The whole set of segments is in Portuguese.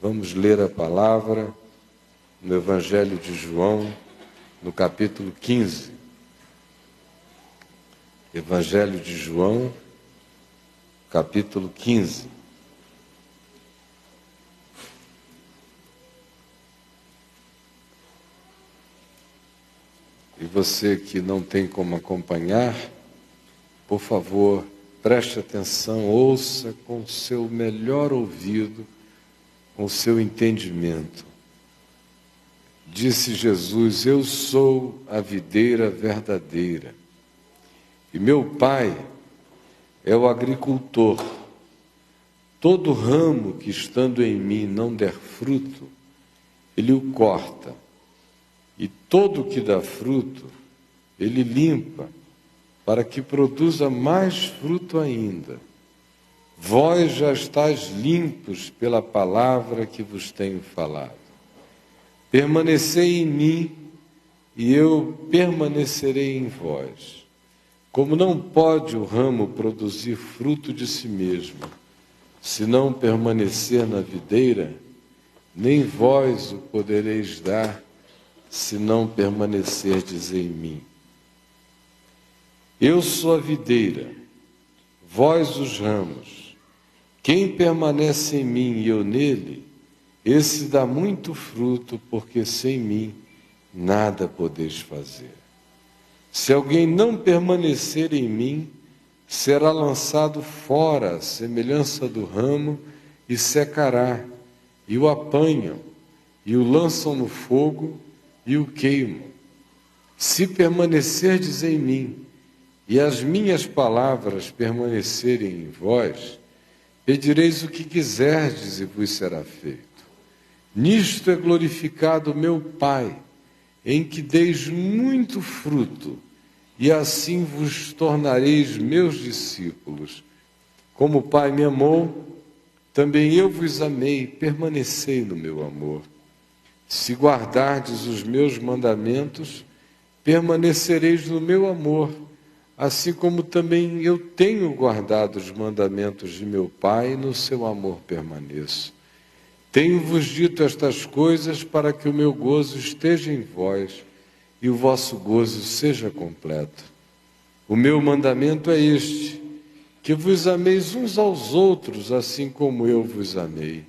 Vamos ler a palavra no Evangelho de João, no capítulo 15. Evangelho de João, capítulo 15. E você que não tem como acompanhar, por favor, preste atenção, ouça com o seu melhor ouvido, com o seu entendimento. Disse Jesus: eu sou a videira verdadeira, e meu Pai é o agricultor. Todo ramo que estando em mim não der fruto, ele o corta, e todo que dá fruto, ele limpa, para que produza mais fruto ainda. Vós já estáis limpos pela palavra que vos tenho falado. Permanecei em mim, e eu permanecerei em vós. Como não pode o ramo produzir fruto de si mesmo, se não permanecer na videira, nem vós o podereis dar, se não permanecerdes em mim. Eu sou a videira, vós os ramos. Quem permanece em mim e eu nele, esse dá muito fruto, porque sem mim nada podeis fazer. Se alguém não permanecer em mim, será lançado fora, à semelhança do ramo, e secará, e o apanham, e o lançam no fogo, e o queimam. Se permanecerdes em mim, e as minhas palavras permanecerem em vós, pedireis o que quiserdes e vos será feito. Nisto é glorificado meu Pai, em que deis muito fruto, e assim vos tornareis meus discípulos. Como o Pai me amou, também eu vos amei, permanecei no meu amor. Se guardardes os meus mandamentos, permanecereis no meu amor, assim como também eu tenho guardado os mandamentos de meu Pai, e no seu amor permaneço. Tenho-vos dito estas coisas para que o meu gozo esteja em vós e o vosso gozo seja completo. O meu mandamento é este, que vos ameis uns aos outros, assim como eu vos amei.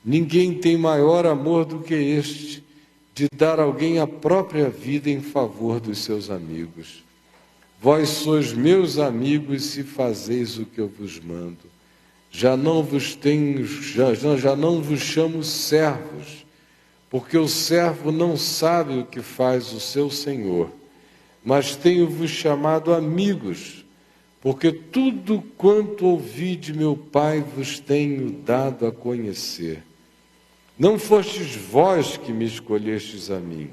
Ninguém tem maior amor do que este, de dar a alguém a própria vida em favor dos seus amigos. Vós sois meus amigos se fazeis o que eu vos mando. Já não vos chamo servos, porque o servo não sabe o que faz o seu senhor, mas tenho-vos chamado amigos, porque tudo quanto ouvi de meu Pai vos tenho dado a conhecer. Não fostes vós que me escolhestes a mim.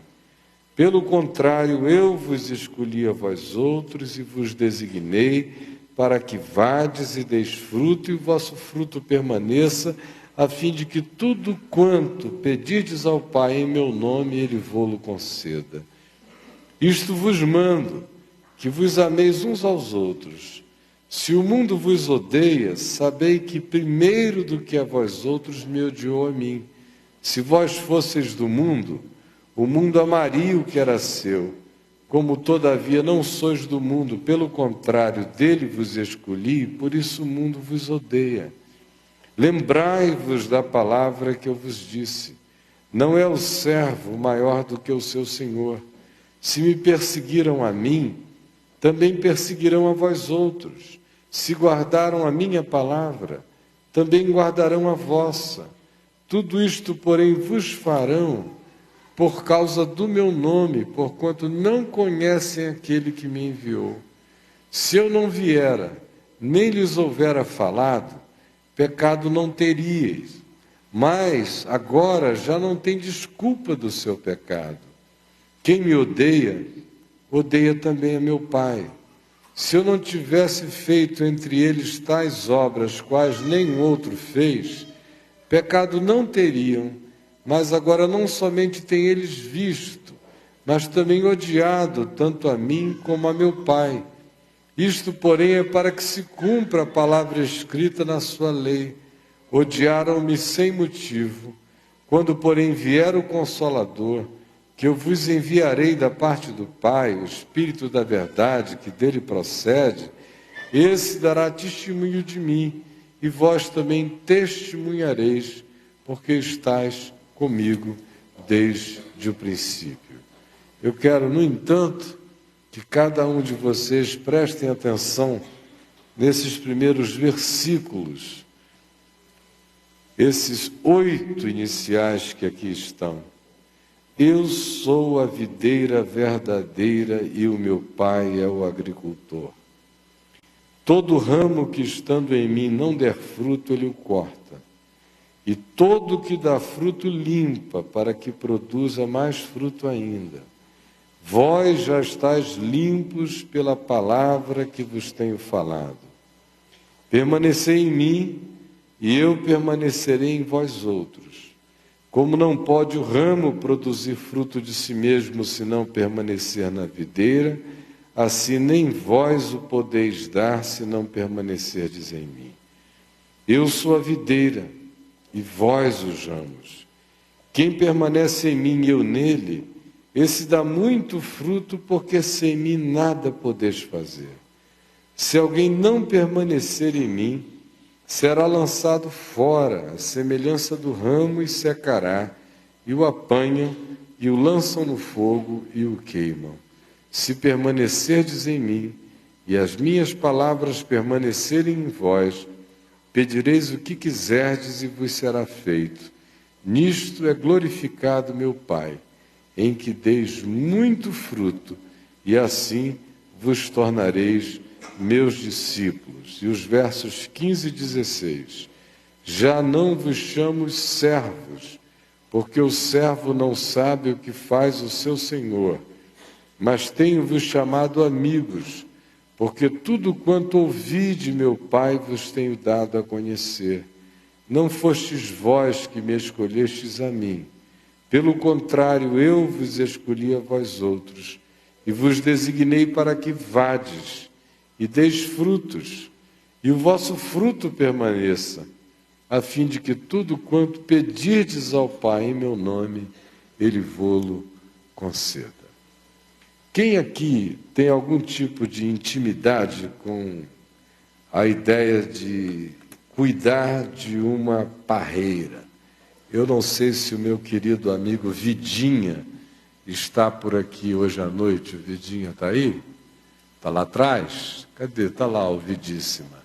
Pelo contrário, eu vos escolhi a vós outros e vos designei para que vades e deis fruto e o vosso fruto permaneça, a fim de que tudo quanto pedirdes ao Pai em meu nome, Ele vô-lo conceda. Isto vos mando, que vos ameis uns aos outros. Se o mundo vos odeia, sabei que primeiro do que a vós outros me odiou a mim. Se vós fosseis do mundo, o mundo amaria o que era seu. Como todavia não sois do mundo, pelo contrário, dele vos escolhi, por isso o mundo vos odeia. Lembrai-vos da palavra que eu vos disse. Não é o servo maior do que o seu senhor. Se me perseguiram a mim, também perseguirão a vós outros. Se guardaram a minha palavra, também guardarão a vossa. Tudo isto, porém, vos farão por causa do meu nome, porquanto não conhecem aquele que me enviou. Se eu não viera, nem lhes houvera falado, pecado não teríeis. Mas agora já não tem desculpa do seu pecado. Quem me odeia, odeia também a meu Pai. Se eu não tivesse feito entre eles tais obras, quais nenhum outro fez, pecado não teriam, mas agora não somente têm eles visto, mas também odiado tanto a mim como a meu Pai. Isto, porém, é para que se cumpra a palavra escrita na sua lei. Odiaram-me sem motivo. Quando, porém, vier o Consolador, que eu vos enviarei da parte do Pai, o Espírito da verdade, que dele procede, esse dará testemunho de mim, e vós também testemunhareis, porque estáis comigo desde o princípio. Eu quero, no entanto, que cada um de vocês prestem atenção nesses primeiros versículos, esses 8 iniciais que aqui estão. Eu sou a videira verdadeira e o meu Pai é o agricultor. Todo ramo que estando em mim não der fruto, ele o corta. E todo que dá fruto limpa, para que produza mais fruto ainda. Vós já estáis limpos pela palavra que vos tenho falado. Permanecei em mim, e eu permanecerei em vós outros. Como não pode o ramo produzir fruto de si mesmo, se não permanecer na videira, assim nem vós o podeis dar, se não permanecerdes em mim. Eu sou a videira, e vós os ramos. Quem permanece em mim e eu nele, esse dá muito fruto, porque sem mim nada podeis fazer. Se alguém não permanecer em mim, será lançado fora, à semelhança do ramo, e secará, e o apanham, e o lançam no fogo, e o queimam. Se permanecerdes em mim, e as minhas palavras permanecerem em vós, pedireis o que quiserdes, e vos será feito. Nisto é glorificado meu Pai, em que deis muito fruto, e assim vos tornareis meus discípulos. E os versos 15 e 16. Já não vos chamo servos, porque o servo não sabe o que faz o seu senhor, mas tenho-vos chamado amigos, porque tudo quanto ouvi de meu Pai vos tenho dado a conhecer. Não fostes vós que me escolhestes a mim, pelo contrário, eu vos escolhi a vós outros, e vos designei para que vades, e deis frutos, e o vosso fruto permaneça, a fim de que tudo quanto pedirdes ao Pai em meu nome, Ele vô-lo conceda. Quem aqui tem algum tipo de intimidade com a ideia de cuidar de uma parreira? Eu não sei se o meu querido amigo Vidinha está por aqui hoje à noite. O Vidinha está aí? Está lá atrás? Cadê? Está lá o Vidíssima.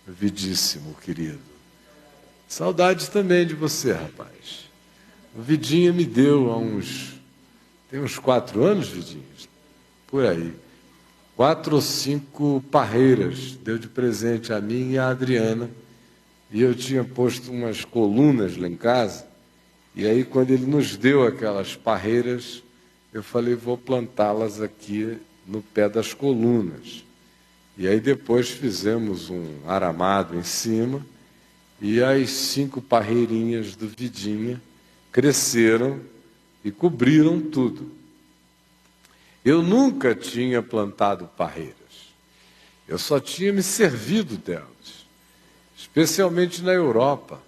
O Vidíssimo, querido. Saudade também de você, rapaz. O Vidinha me deu tem uns 4 anos, Vidinha? Por aí. 4 ou 5 parreiras deu de presente a mim e a Adriana. E eu tinha posto umas colunas lá em casa. E aí, quando ele nos deu aquelas parreiras, eu falei, vou plantá-las aqui no pé das colunas. E aí depois fizemos um aramado em cima, e as 5 parreirinhas do Vidinha cresceram e cobriram tudo. Eu nunca tinha plantado parreiras. Eu só tinha me servido delas, especialmente na Europa,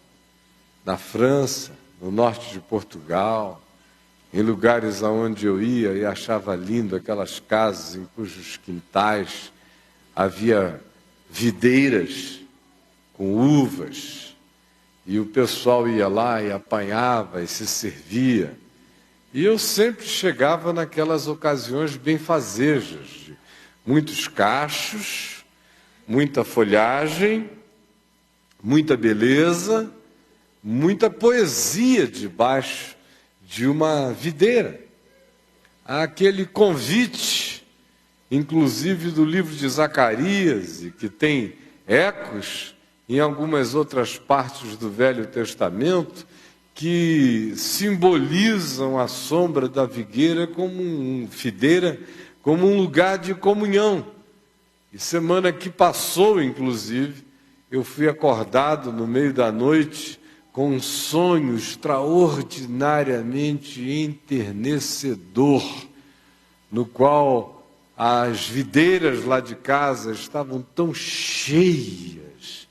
na França, no norte de Portugal, em lugares aonde eu ia e achava lindo aquelas casas em cujos quintais havia videiras com uvas, e o pessoal ia lá e apanhava e se servia. E eu sempre chegava naquelas ocasiões benfazejas, de muitos cachos, muita folhagem, muita beleza, muita poesia debaixo de uma videira. Há aquele convite, inclusive do livro de Zacarias, e que tem ecos em algumas outras partes do Velho Testamento, que simbolizam a sombra da videira como um lugar de comunhão. E semana que passou, inclusive, eu fui acordado no meio da noite com um sonho extraordinariamente enternecedor, no qual as videiras lá de casa estavam tão cheias,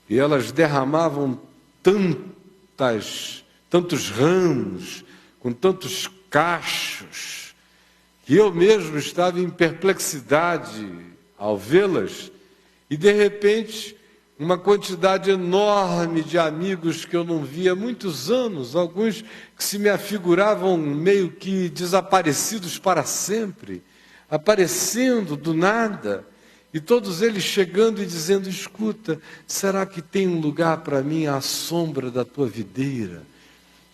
e elas derramavam tantas tantos ramos, com tantos cachos, que eu mesmo estava em perplexidade ao vê-las, e de repente uma quantidade enorme de amigos que eu não via há muitos anos, alguns que se me afiguravam meio que desaparecidos para sempre, aparecendo do nada, e todos eles chegando e dizendo: escuta, será que tem um lugar para mim à sombra da tua videira?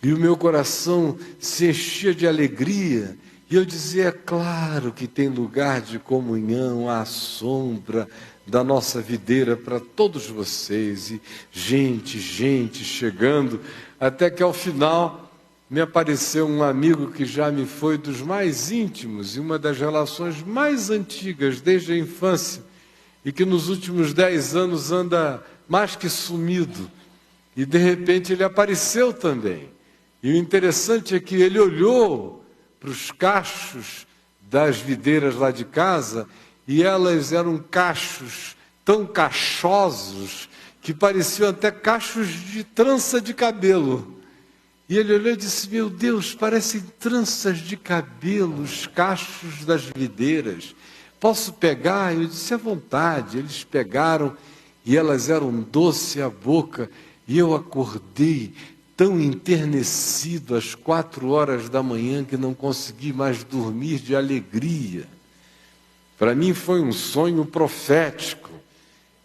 E o meu coração se enchia de alegria, e eu dizia: é claro que tem lugar de comunhão à sombra da nossa videira para todos vocês. E gente chegando, até que ao final me apareceu um amigo que já me foi dos mais íntimos e uma das relações mais antigas desde a infância, e que nos últimos 10 anos anda mais que sumido. E de repente ele apareceu também. E o interessante é que ele olhou para os cachos das videiras lá de casa, e elas eram cachos tão cachosos que pareciam até cachos de trança de cabelo. E ele olhou e disse: meu Deus, parecem tranças de cabelo, os cachos das videiras. Posso pegar? Eu disse: à vontade. Eles pegaram e elas eram doce à boca. E eu acordei tão enternecido às 4 horas da manhã que não consegui mais dormir de alegria. Para mim foi um sonho profético.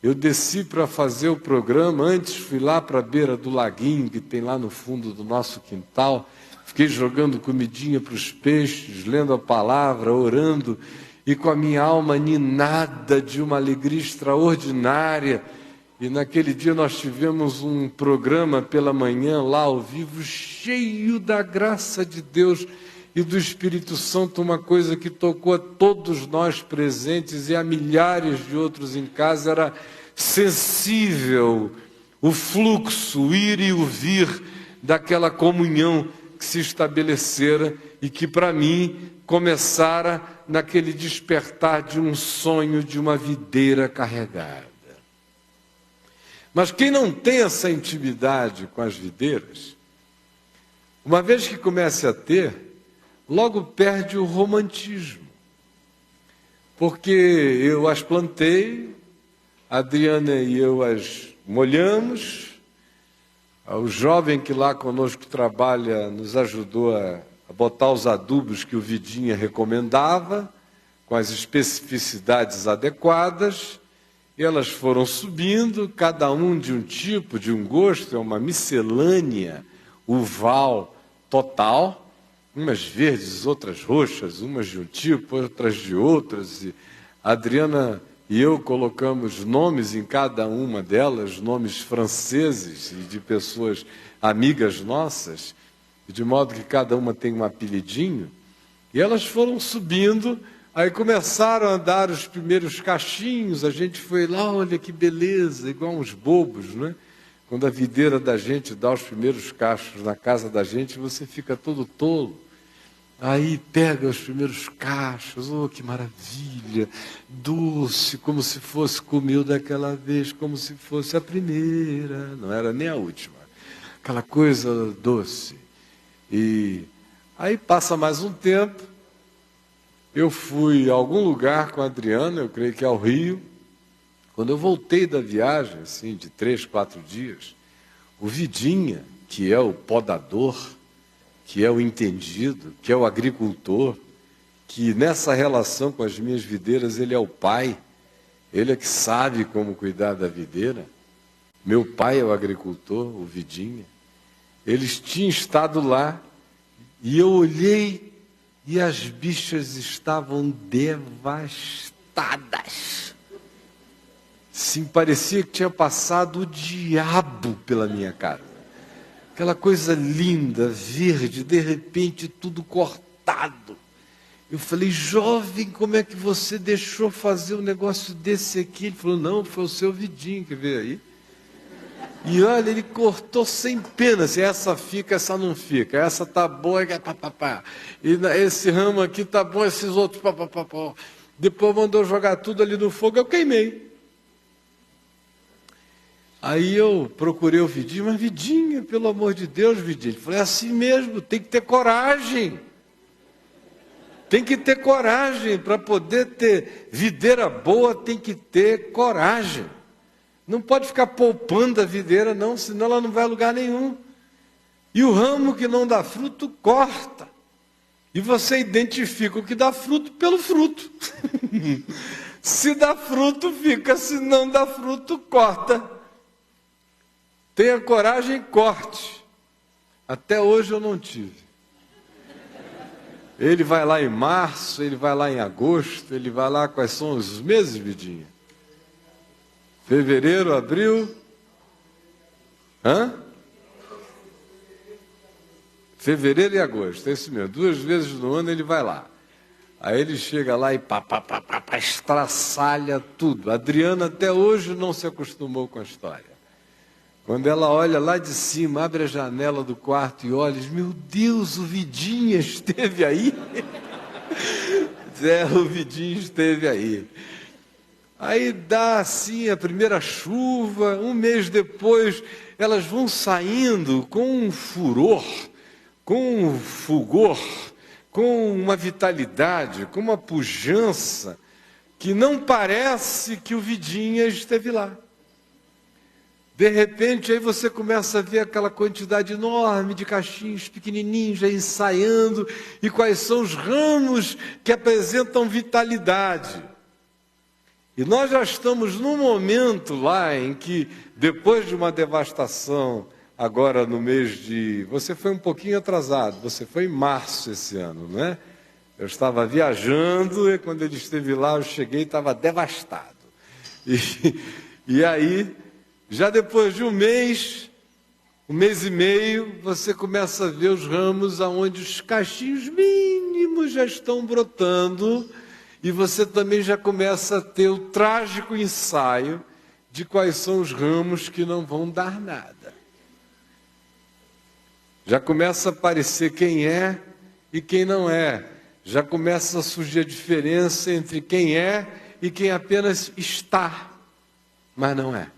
Eu desci para fazer o programa, antes fui lá para a beira do laguinho que tem lá no fundo do nosso quintal, fiquei jogando comidinha para os peixes, lendo a palavra, orando, e com a minha alma ninada de uma alegria extraordinária. E naquele dia nós tivemos um programa pela manhã lá ao vivo, cheio da graça de Deus e do Espírito Santo, uma coisa que tocou a todos nós presentes e a milhares de outros em casa. Era sensível o fluxo, o ir e o vir daquela comunhão que se estabelecera e que para mim começara naquele despertar de um sonho de uma videira carregada. Mas quem não tem essa intimidade com as videiras, uma vez que comece a ter, logo perde o romantismo. Porque eu as plantei, a Adriana e eu as molhamos, o jovem que lá conosco trabalha nos ajudou a botar os adubos que o Vidinha recomendava, com as especificidades adequadas, e elas foram subindo, cada um de um tipo, de um gosto, é uma miscelânea uval total, umas verdes, outras roxas, umas de um tipo, outras de outras. E a Adriana e eu colocamos nomes em cada uma delas, nomes franceses e de pessoas amigas nossas, de modo que cada uma tem um apelidinho. E elas foram subindo, aí começaram a dar os primeiros cachinhos, a gente foi lá, olha que beleza, igual uns bobos, né? Quando a videira da gente dá os primeiros cachos na casa da gente, você fica todo tolo. Aí pega os primeiros cachos, oh, que maravilha, doce, como se fosse comeu daquela vez, como se fosse a primeira, não era nem a última, aquela coisa doce. E aí passa mais um tempo, eu fui a algum lugar com a Adriana, eu creio que ao Rio. Quando eu voltei da viagem, assim, de 3, 4 dias, o Vidinha, que é o podador, que é o entendido, que é o agricultor, que nessa relação com as minhas videiras, ele é o pai, ele é que sabe como cuidar da videira. Meu pai é o agricultor, o Vidinha. Eles tinham estado lá, e eu olhei, e as bichas estavam devastadas. Sim, parecia que tinha passado o diabo pela minha casa. Aquela coisa linda, verde, de repente tudo cortado. Eu falei: jovem, como é que você deixou fazer um negócio desse aqui? Ele falou: não, foi o seu Vidinho que veio aí. E olha, ele cortou sem pena, se essa fica, essa não fica, essa tá boa, e esse ramo aqui tá bom, esses outros, Depois mandou jogar tudo ali no fogo, eu queimei. Aí eu procurei o Vidinho, mas Vidinha, pelo amor de Deus, Vidinho. Ele falou, é assim mesmo, tem que ter coragem. Tem que ter coragem, para poder ter videira boa, tem que ter coragem. Não pode ficar poupando a videira, não, senão ela não vai a lugar nenhum. E o ramo que não dá fruto, corta. E você identifica o que dá fruto pelo fruto. Se dá fruto, fica. Se não dá fruto, corta. Tenha coragem e corte. Até hoje eu não tive. Ele vai lá em março, ele vai lá em agosto, ele vai lá, quais são os meses, Vidinha? Fevereiro, abril... Fevereiro e agosto, é isso mesmo. 2 vezes no ano ele vai lá. Aí ele chega lá e estraçalha tudo. A Adriana até hoje não se acostumou com a história. Quando ela olha lá de cima, abre a janela do quarto e olha, diz, meu Deus, o Vidinha esteve aí? O Vidinha esteve aí. Aí dá assim a primeira chuva, 1 mês depois elas vão saindo com um furor, com um fulgor, com uma vitalidade, com uma pujança, que não parece que o Vidinha esteve lá. De repente, aí você começa a ver aquela quantidade enorme de cachinhos pequenininhos já ensaiando, e quais são os ramos que apresentam vitalidade. E nós já estamos num momento lá em que, depois de uma devastação, agora no mês de... Você foi um pouquinho atrasado, você foi em março esse ano, né? Eu estava viajando e quando ele esteve lá, eu cheguei e estava devastado. E aí, já depois de um mês e meio, você começa a ver os ramos onde os cachinhos mínimos já estão brotando e você também já começa a ter o trágico ensaio de quais são os ramos que não vão dar nada. Já começa a aparecer quem é e quem não é. Já começa a surgir a diferença entre quem é e quem apenas está, mas não é.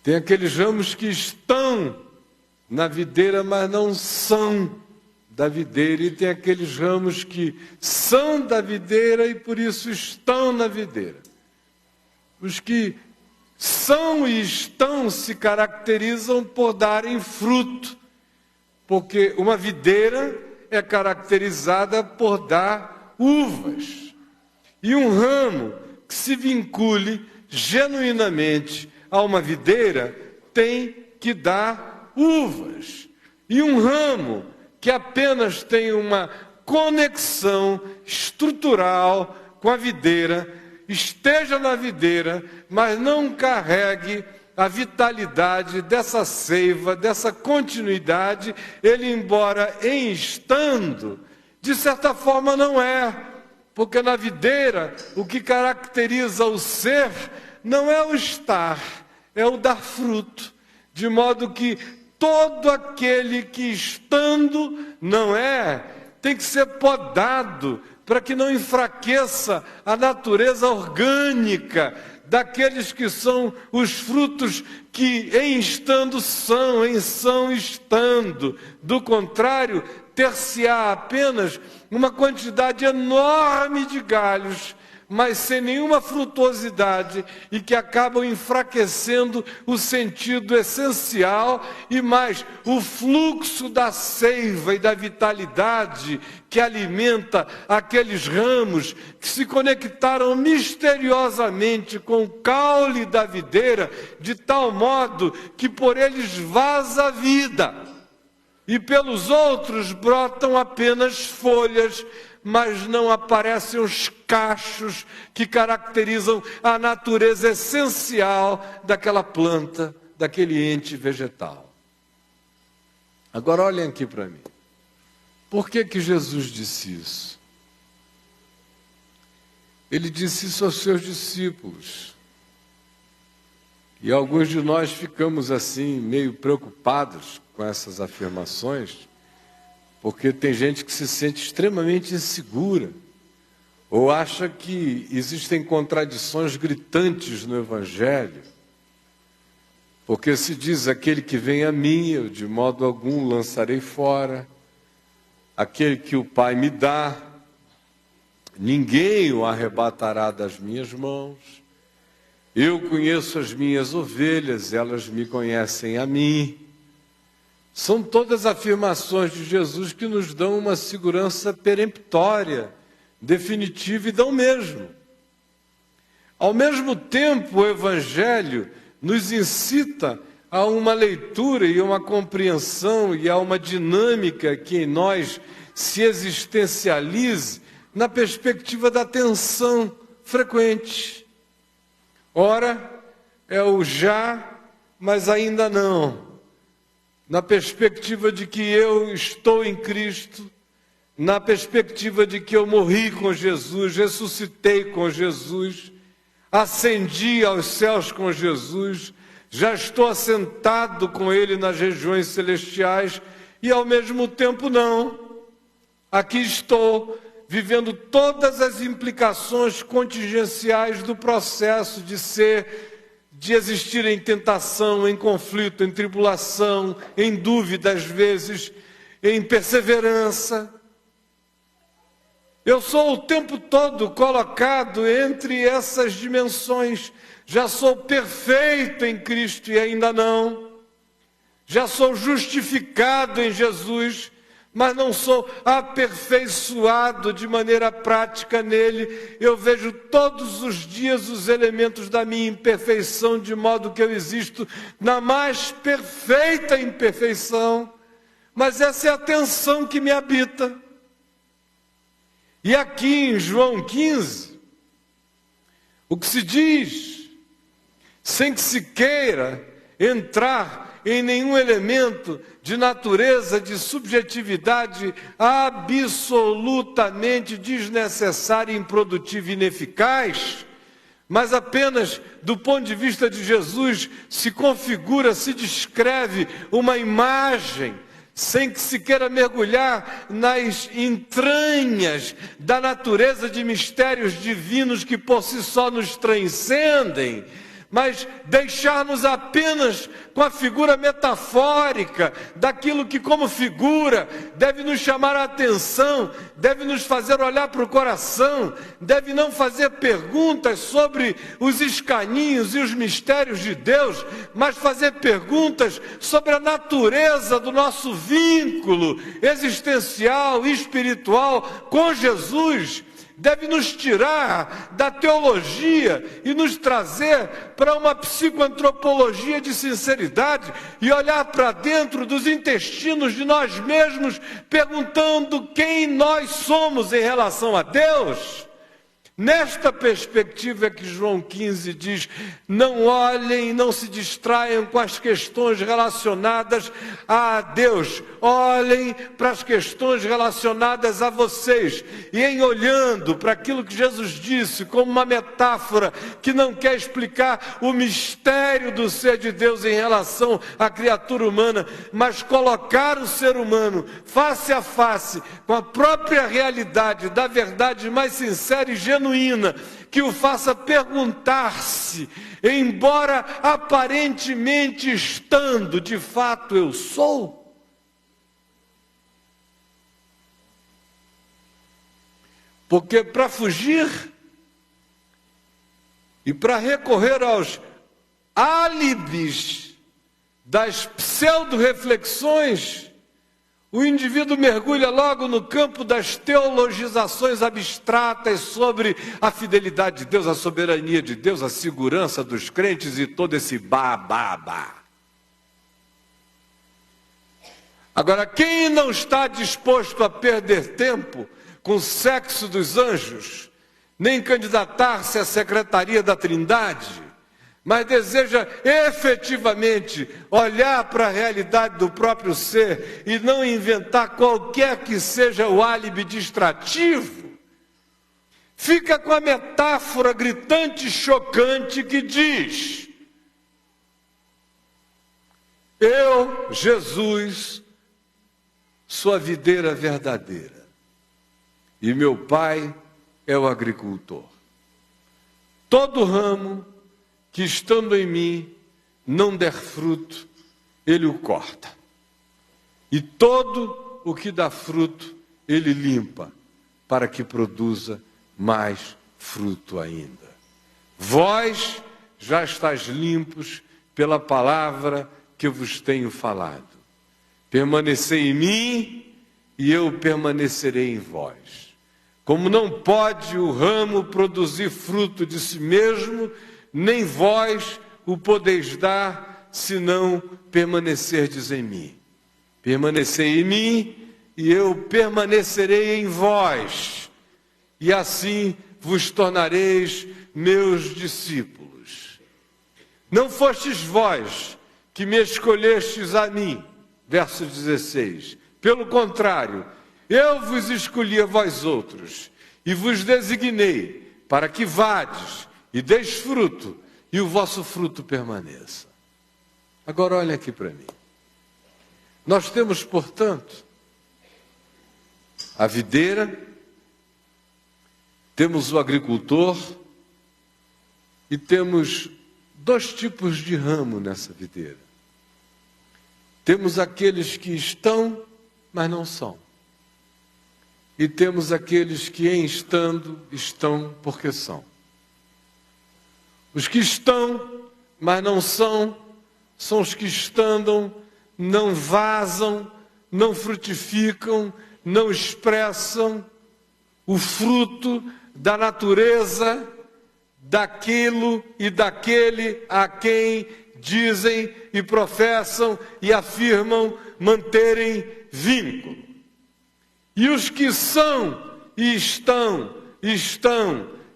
Tem aqueles ramos que estão na videira, mas não são da videira. E tem aqueles ramos que são da videira e por isso estão na videira. Os que são e estão se caracterizam por darem fruto, porque uma videira é caracterizada por dar uvas. E um ramo que se vincule genuinamente a uma videira tem que dar uvas. E um ramo que apenas tem uma conexão estrutural com a videira, esteja na videira, mas não carregue a vitalidade dessa seiva, dessa continuidade, ele, embora em estando, de certa forma não é, porque na videira o que caracteriza o ser não é o estar, é o dar fruto, de modo que todo aquele que estando não é, tem que ser podado, para que não enfraqueça a natureza orgânica daqueles que são os frutos que em estando são, em são estando. Do contrário, ter-se-á apenas uma quantidade enorme de galhos, mas sem nenhuma frutuosidade e que acabam enfraquecendo o sentido essencial e mais o fluxo da seiva e da vitalidade que alimenta aqueles ramos que se conectaram misteriosamente com o caule da videira, de tal modo que por eles vaza a vida e pelos outros brotam apenas folhas, mas não aparecem os cachos que caracterizam a natureza essencial daquela planta, daquele ente vegetal. Agora olhem aqui para mim. Por que que Jesus disse isso? Ele disse isso aos seus discípulos. E alguns de nós ficamos assim, meio preocupados com essas afirmações, porque tem gente que se sente extremamente insegura, ou acha que existem contradições gritantes no Evangelho, Porque se diz, aquele que vem a mim, eu de modo algum lançarei fora. Aquele que o Pai me dá, ninguém o arrebatará das minhas mãos. Eu conheço as minhas ovelhas, elas me conhecem a mim. São todas afirmações de Jesus que nos dão uma segurança peremptória, definitiva e dão mesmo. Ao mesmo tempo, o Evangelho nos incita a uma leitura e uma compreensão e a uma dinâmica que em nós se existencialize na perspectiva da tensão frequente. Ora, é o já, mas ainda não. Na perspectiva de que eu estou em Cristo, na perspectiva de que eu morri com Jesus, ressuscitei com Jesus, ascendi aos céus com Jesus, já estou assentado com Ele nas regiões celestiais e ao mesmo tempo não. Aqui estou, vivendo todas as implicações contingenciais do processo de existir em tentação, em conflito, em tribulação, em dúvida às vezes, em perseverança. Eu sou o tempo todo colocado entre essas dimensões. Já sou perfeito em Cristo e ainda não. Já sou justificado em Jesus, mas não sou aperfeiçoado de maneira prática nele. Eu vejo todos os dias os elementos da minha imperfeição, de modo que eu existo na mais perfeita imperfeição. Mas essa é a tensão que me habita. E aqui em João 15, o que se diz, sem que se queira entrar em nenhum elemento de natureza, de subjetividade absolutamente desnecessária, improdutiva e ineficaz, mas apenas do ponto de vista de Jesus se configura, se descreve uma imagem, sem que se queira mergulhar nas entranhas da natureza de mistérios divinos que por si só nos transcendem, mas deixar-nos apenas com a figura metafórica daquilo que, como figura, deve nos chamar a atenção, deve nos fazer olhar para o coração, deve não fazer perguntas sobre os escaninhos e os mistérios de Deus, mas fazer perguntas sobre a natureza do nosso vínculo existencial e espiritual com Jesus. Deve nos tirar da teologia e nos trazer para uma psicoantropologia de sinceridade e olhar para dentro dos intestinos de nós mesmos, perguntando quem nós somos em relação a Deus. Nesta perspectiva é que João 15 diz: não olhem, não se distraiam com as questões relacionadas a Deus, olhem para as questões relacionadas a vocês. E em olhando para aquilo que Jesus disse como uma metáfora que não quer explicar o mistério do ser de Deus em relação à criatura humana, mas colocar o ser humano face a face com a própria realidade da verdade mais sincera e genuína, que o faça perguntar-se, embora aparentemente estando, de fato eu sou? Porque para fugir e para recorrer aos álibis das pseudo-reflexões, o indivíduo mergulha logo no campo das teologizações abstratas sobre a fidelidade de Deus, a soberania de Deus, a segurança dos crentes e todo esse babá. Agora, quem não está disposto a perder tempo com o sexo dos anjos, nem candidatar-se à secretaria da Trindade, mas deseja efetivamente olhar para a realidade do próprio ser e não inventar qualquer que seja o álibi distrativo, fica com a metáfora gritante e chocante que diz: eu, Jesus, sou a videira verdadeira e meu Pai é o agricultor. Todo ramo que estando em mim não der fruto, ele o corta. E todo o que dá fruto, ele limpa, para que produza mais fruto ainda. Vós já estáis limpos pela palavra que eu vos tenho falado. Permanecei em mim e eu permanecerei em vós. Como não pode o ramo produzir fruto de si mesmo, nem vós o podeis dar, se não permanecerdes em mim. Permanecei em mim e eu permanecerei em vós, e assim vos tornareis meus discípulos. Não fostes vós que me escolhestes a mim, verso 16. Pelo contrário, eu vos escolhi a vós outros, e vos designei para que vades e deis fruto, e o vosso fruto permaneça. Agora olha aqui para mim. Nós temos, portanto, a videira, temos o agricultor e temos dois tipos de ramo nessa videira. Temos aqueles que estão, mas não são. E temos aqueles que, em estando, estão porque são. Os que estão, mas não são, são os que estando, não vazam, não frutificam, não expressam o fruto da natureza daquilo e daquele a quem dizem e professam e afirmam manterem vínculo. E os que são e estão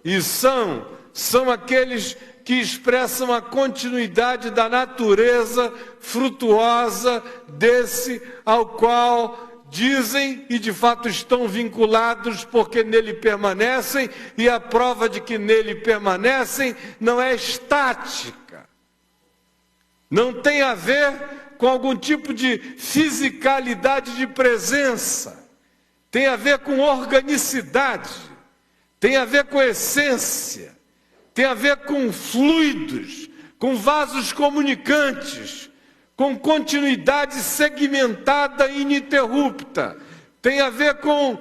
e são aqueles que expressam a continuidade da natureza frutuosa desse ao qual dizem e de fato estão vinculados porque nele permanecem, e a prova de que nele permanecem não é estática. Não tem a ver com algum tipo de fisicalidade de presença. Tem a ver com organicidade, tem a ver com essência, tem a ver com fluidos, com vasos comunicantes, com continuidade segmentada e ininterrupta. Tem a ver com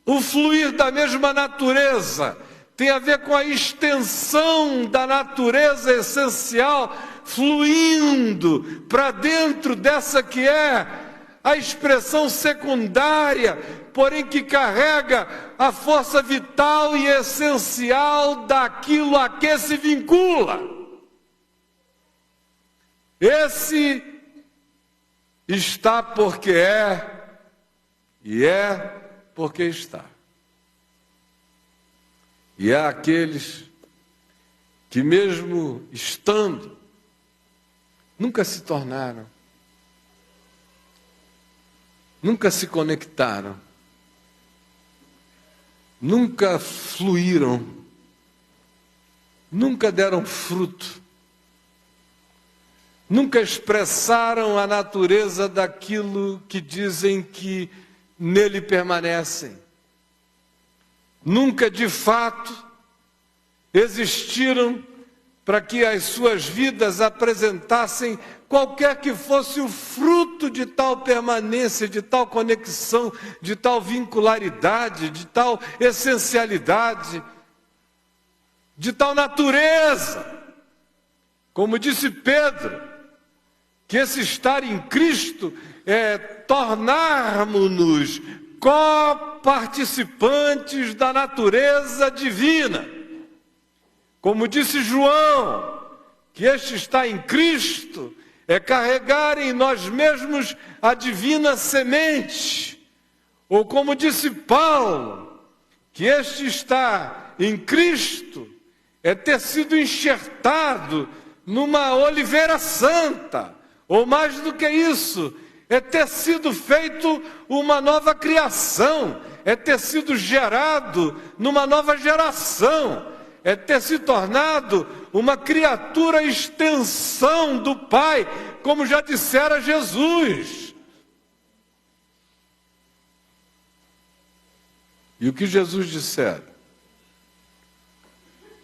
o fluir da mesma natureza, tem a ver com a extensão da natureza essencial fluindo para dentro dessa que é a expressão secundária, porém que carrega a força vital e essencial daquilo a que se vincula. Esse está porque é, e é porque está. E há aqueles que mesmo estando, nunca se tornaram, nunca se conectaram, nunca fluíram, nunca deram fruto, nunca expressaram a natureza daquilo que dizem que nele permanecem. Nunca de fato existiram para que as suas vidas apresentassem qualquer que fosse o fruto de tal permanência, de tal conexão, de tal vincularidade, de tal essencialidade, de tal natureza. Como disse Pedro, que esse estar em Cristo é tornarmos-nos coparticipantes da natureza divina. Como disse João, que este estar em Cristo é carregar em nós mesmos a divina semente. Ou como disse Paulo, que este estar em Cristo é ter sido enxertado numa oliveira santa. Ou mais do que isso, é ter sido feito uma nova criação, é ter sido gerado numa nova geração, é ter se tornado uma criatura extensão do Pai, como já dissera Jesus. E o que Jesus dissera?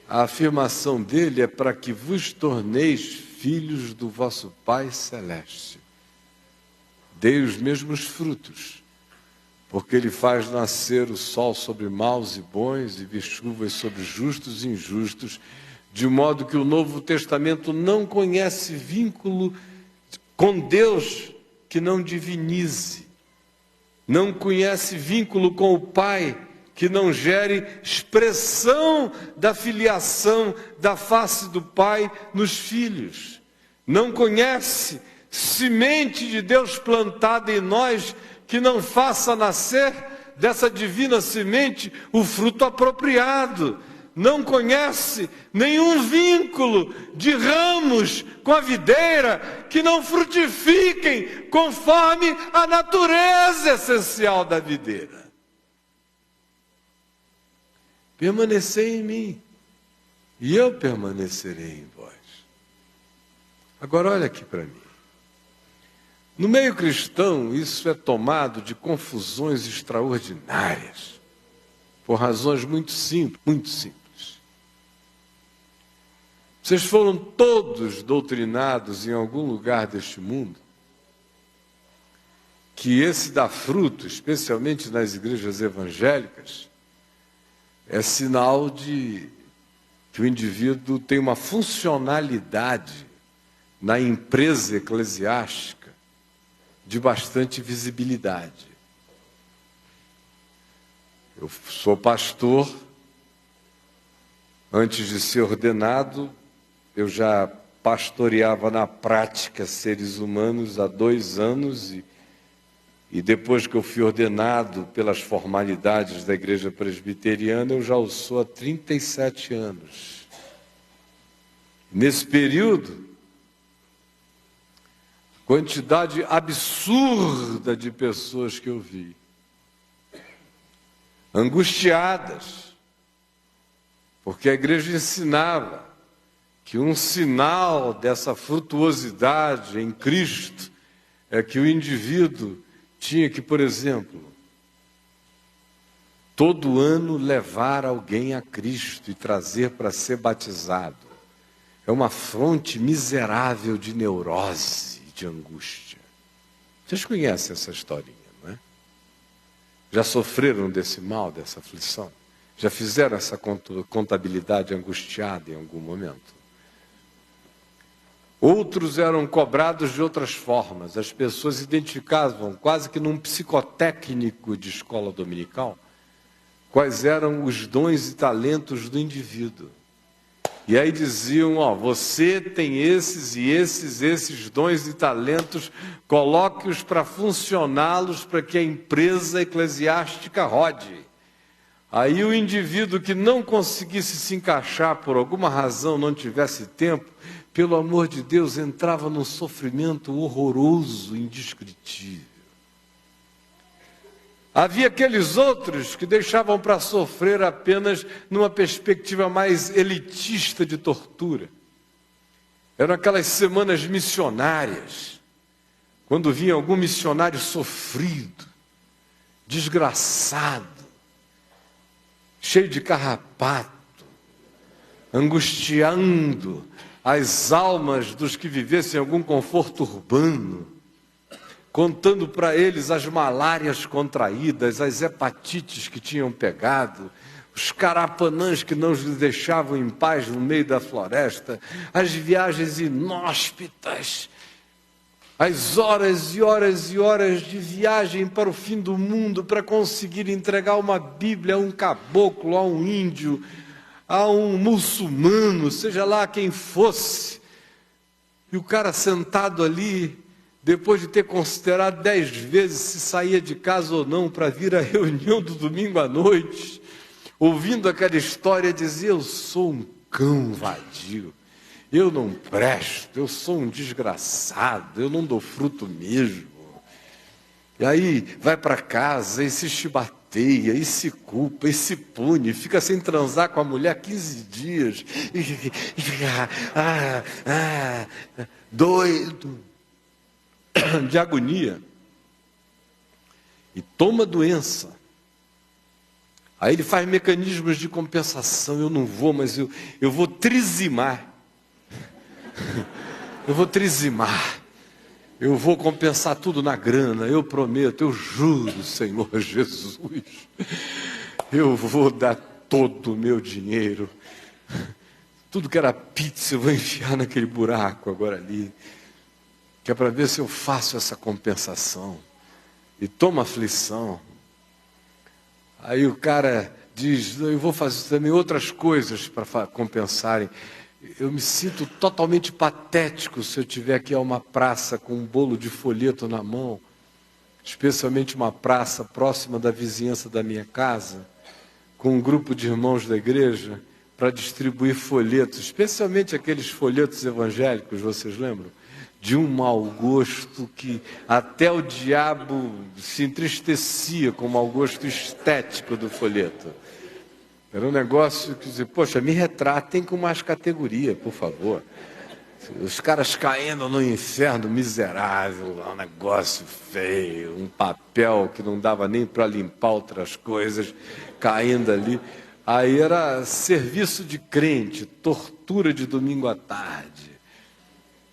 A afirmação dele é para que vos torneis filhos do vosso Pai Celeste. Dei os mesmos frutos, porque Ele faz nascer o sol sobre maus e bons e vir chuvas sobre justos e injustos, de modo que o Novo Testamento não conhece vínculo com Deus que não divinize, não conhece vínculo com o Pai que não gere expressão da filiação da face do Pai nos filhos, não conhece semente de Deus plantada em nós que não faça nascer dessa divina semente o fruto apropriado, não conhece nenhum vínculo de ramos com a videira que não frutifiquem conforme a natureza essencial da videira. Permanecei em mim, e eu permanecerei em vós. Agora olha aqui para mim. No meio cristão, isso é tomado de confusões extraordinárias, por razões muito simples, muito simples. Vocês foram todos doutrinados em algum lugar deste mundo que esse dar fruto, especialmente nas igrejas evangélicas, é sinal de que o indivíduo tem uma funcionalidade na empresa eclesiástica de bastante visibilidade. Eu sou pastor, antes de ser ordenado, eu já pastoreava na prática seres humanos há 2 anos e depois que eu fui ordenado pelas formalidades da igreja presbiteriana, eu já o sou há 37 anos. Nesse período, quantidade absurda de pessoas que eu vi, angustiadas, porque a igreja ensinava que um sinal dessa frutuosidade em Cristo é que o indivíduo tinha que, por exemplo, todo ano levar alguém a Cristo e trazer para ser batizado. É uma fonte miserável de neurose, de angústia. Vocês conhecem essa historinha, não é? Já sofreram desse mal, dessa aflição? Já fizeram essa contabilidade angustiada em algum momento? Outros eram cobrados de outras formas. As pessoas identificavam, quase que num psicotécnico de escola dominical, quais eram os dons e talentos do indivíduo. E aí diziam, você tem esses dons e talentos, coloque-os para funcioná-los para que a empresa eclesiástica rode. Aí o indivíduo que não conseguisse se encaixar por alguma razão, não tivesse tempo, pelo amor de Deus, entrava num sofrimento horroroso, indescritível. Havia aqueles outros que deixavam para sofrer apenas numa perspectiva mais elitista de tortura. Eram aquelas semanas missionárias, quando vinha algum missionário sofrido, desgraçado, cheio de carrapato, angustiando as almas dos que vivessem algum conforto urbano, contando para eles as malárias contraídas, as hepatites que tinham pegado, os carapanãs que não os deixavam em paz no meio da floresta, as viagens inóspitas, as horas e horas e horas de viagem para o fim do mundo para conseguir entregar uma Bíblia a um caboclo, a um índio, a um muçulmano, seja lá quem fosse. E o cara sentado ali, depois de ter considerado 10 vezes se saía de casa ou não para vir à reunião do domingo à noite, ouvindo aquela história, dizia, eu sou um cão vadio, eu não presto, eu sou um desgraçado, eu não dou fruto mesmo. E aí vai para casa e se chibateia, e se culpa, e se pune, fica sem transar com a mulher 15 dias, e fica doido, de agonia, e toma doença. Aí ele faz mecanismos de compensação, eu não vou, mas eu vou trizimar. eu vou trizimar, eu vou compensar tudo na grana, eu prometo, eu juro, Senhor Jesus, eu vou dar todo o meu dinheiro, tudo que era pizza eu vou enfiar naquele buraco agora ali, que é para ver se eu faço essa compensação, e toma aflição. Aí o cara diz, eu vou fazer também outras coisas para compensarem. Eu me sinto totalmente patético se eu tiver aqui a uma praça com um bolo de folheto na mão, especialmente uma praça próxima da vizinhança da minha casa, com um grupo de irmãos da igreja, para distribuir folhetos, especialmente aqueles folhetos evangélicos, vocês lembram? De um mau gosto que até o diabo se entristecia com o mau gosto estético do folheto. Era um negócio que dizia, poxa, me retratem com mais categoria, por favor. Os caras caindo no inferno miserável, um negócio feio, um papel que não dava nem para limpar outras coisas, caindo ali. Aí era serviço de crente, tortura de domingo à tarde.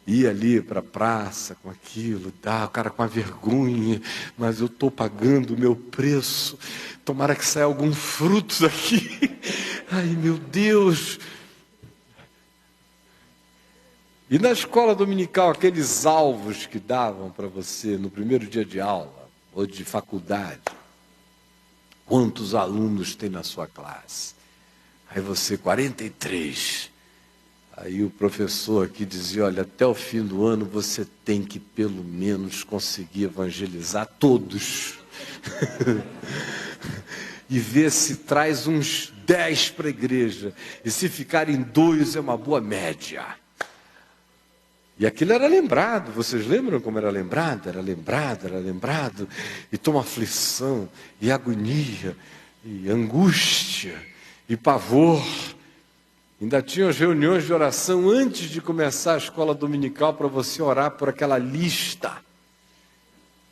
Ia ali para a praça com aquilo, o cara com a vergonha, mas eu estou pagando o meu preço, tomara que saia algum fruto daqui. Ai, meu Deus! E na escola dominical, aqueles alvos que davam para você no primeiro dia de aula, ou de faculdade, quantos alunos tem na sua classe? Aí você, 43. Aí o professor aqui dizia, olha, até o fim do ano você tem que pelo menos conseguir evangelizar todos. E ver se traz uns 10 para a igreja. E se ficarem 2 é uma boa média. E aquilo era lembrado, vocês lembram como era lembrado? Era lembrado. E toma aflição, e agonia, e angústia, e pavor. Ainda tinha as reuniões de oração antes de começar a escola dominical para você orar por aquela lista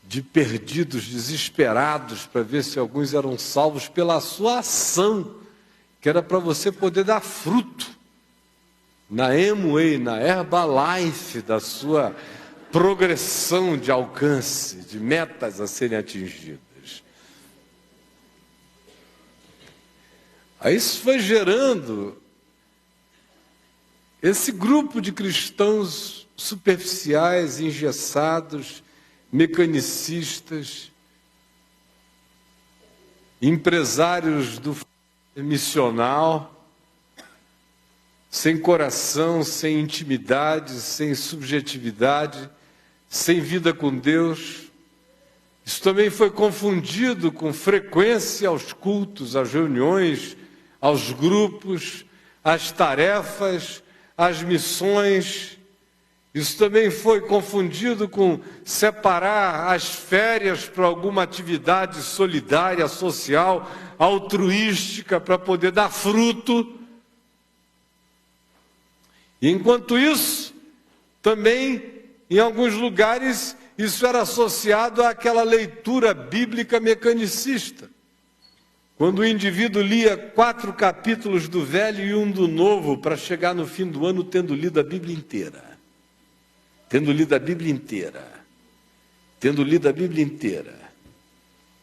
de perdidos, desesperados, para ver se alguns eram salvos pela sua ação, que era para você poder dar fruto na Amway, na Herbalife da sua progressão de alcance, de metas a serem atingidas. Aí isso foi gerando esse grupo de cristãos superficiais, engessados, mecanicistas, empresários do missional, sem coração, sem intimidade, sem subjetividade, sem vida com Deus. Isso também foi confundido com frequência aos cultos, às reuniões, aos grupos, às tarefas, às missões. Isso também foi confundido com separar as férias para alguma atividade solidária, social, altruística, para poder dar fruto. E enquanto isso, também, em alguns lugares, isso era associado àquela leitura bíblica mecanicista. Quando o indivíduo lia 4 capítulos do Velho e 1 do Novo, para chegar no fim do ano tendo lido a Bíblia inteira.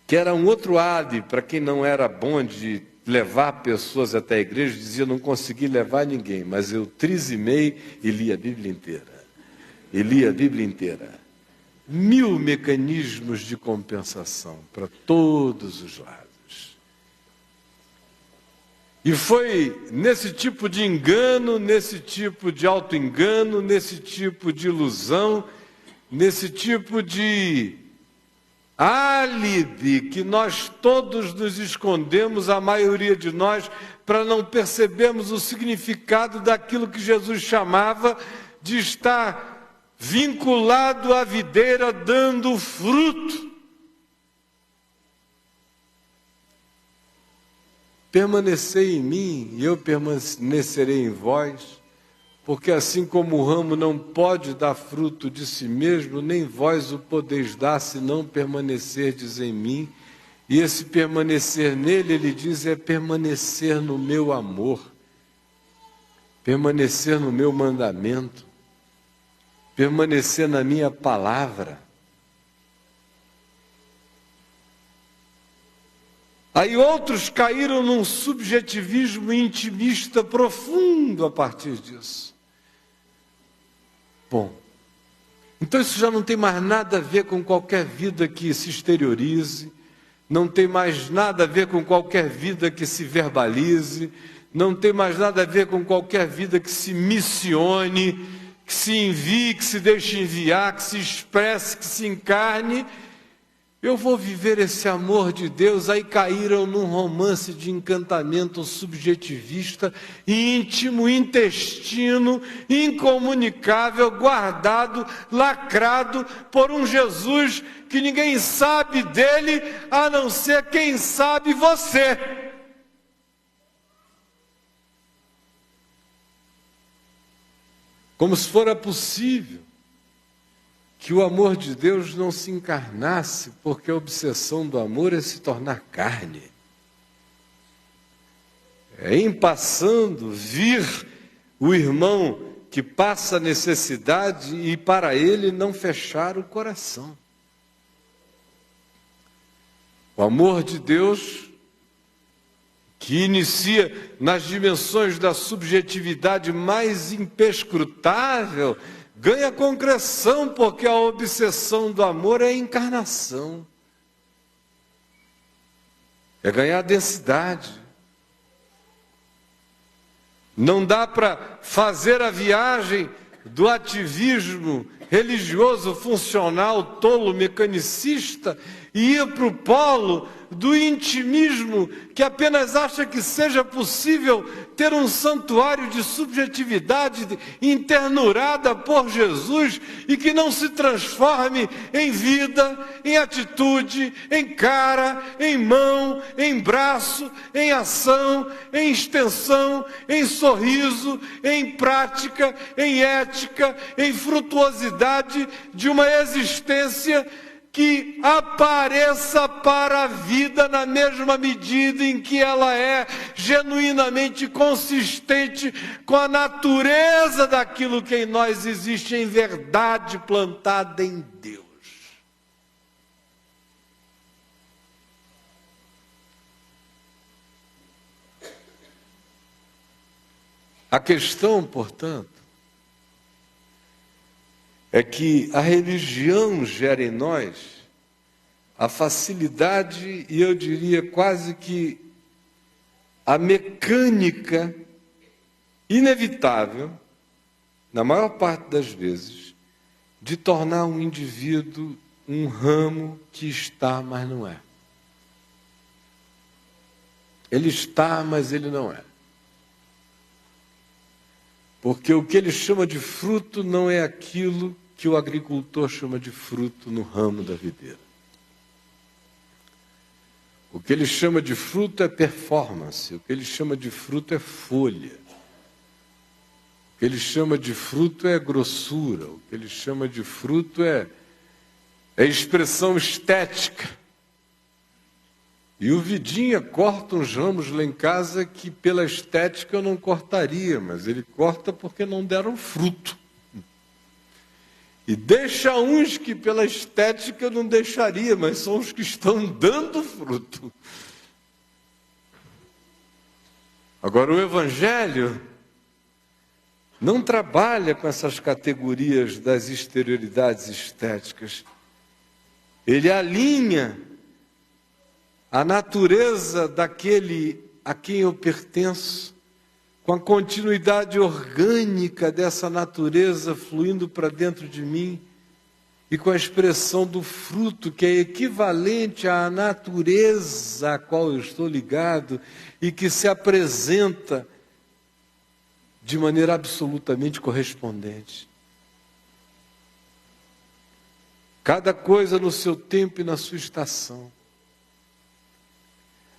Que era um outro álibi para quem não era bom de levar pessoas até a igreja, dizia, não consegui levar ninguém, mas eu trizimei e li a Bíblia inteira. 1000 mecanismos de compensação para todos os lados. E foi nesse tipo de engano, nesse tipo de auto-engano, nesse tipo de ilusão, nesse tipo de álibi que nós todos nos escondemos, a maioria de nós, para não percebermos o significado daquilo que Jesus chamava de estar vinculado à videira, dando fruto. Permanecei em mim e eu permanecerei em vós, porque assim como o ramo não pode dar fruto de si mesmo, nem vós o podeis dar se não permanecerdes em mim. E esse permanecer nele, ele diz, é permanecer no meu amor, permanecer no meu mandamento, permanecer na minha palavra. Aí outros caíram num subjetivismo intimista profundo a partir disso. Bom, então isso já não tem mais nada a ver com qualquer vida que se exteriorize, não tem mais nada a ver com qualquer vida que se verbalize, não tem mais nada a ver com qualquer vida que se missione, que se envie, que se deixe enviar, que se expresse, que se encarne. Eu vou viver esse amor de Deus. Aí caíram num romance de encantamento subjetivista, íntimo, intestino, incomunicável, guardado, lacrado por um Jesus que ninguém sabe dele, a não ser quem sabe você. Como se fora possível que o amor de Deus não se encarnasse, porque a obsessão do amor é se tornar carne. É em passando, vir o irmão que passa necessidade e para ele não fechar o coração. O amor de Deus, que inicia nas dimensões da subjetividade mais imperscrutável, ganha concreção, porque a obsessão do amor é a encarnação. É ganhar densidade. Não dá para fazer a viagem do ativismo religioso, funcional, tolo, mecanicista e ir para o polo do intimismo, que apenas acha que seja possível ter um santuário de subjetividade internurada por Jesus e que não se transforme em vida, em atitude, em cara, em mão, em braço, em ação, em extensão, em sorriso, em prática, em ética, em frutuosidade de uma existência que apareça para a vida na mesma medida em que ela é genuinamente consistente com a natureza daquilo que em nós existe em verdade plantada em Deus. A questão, portanto, é que a religião gera em nós a facilidade e eu diria quase que a mecânica inevitável, na maior parte das vezes, de tornar um indivíduo um ramo que está, mas não é. Ele está, mas ele não é. Porque o que ele chama de fruto não é aquilo que o agricultor chama de fruto no ramo da videira. O que ele chama de fruto é performance, o que ele chama de fruto é folha. O que ele chama de fruto é grossura, o que ele chama de fruto é expressão estética. E o Vidinha corta uns ramos lá em casa que pela estética eu não cortaria, mas ele corta porque não deram fruto. E deixa uns que pela estética eu não deixaria, mas são os que estão dando fruto. Agora o Evangelho não trabalha com essas categorias das exterioridades estéticas. Ele alinha a natureza daquele a quem eu pertenço, com a continuidade orgânica dessa natureza fluindo para dentro de mim e com a expressão do fruto que é equivalente à natureza a qual eu estou ligado e que se apresenta de maneira absolutamente correspondente. Cada coisa no seu tempo e na sua estação.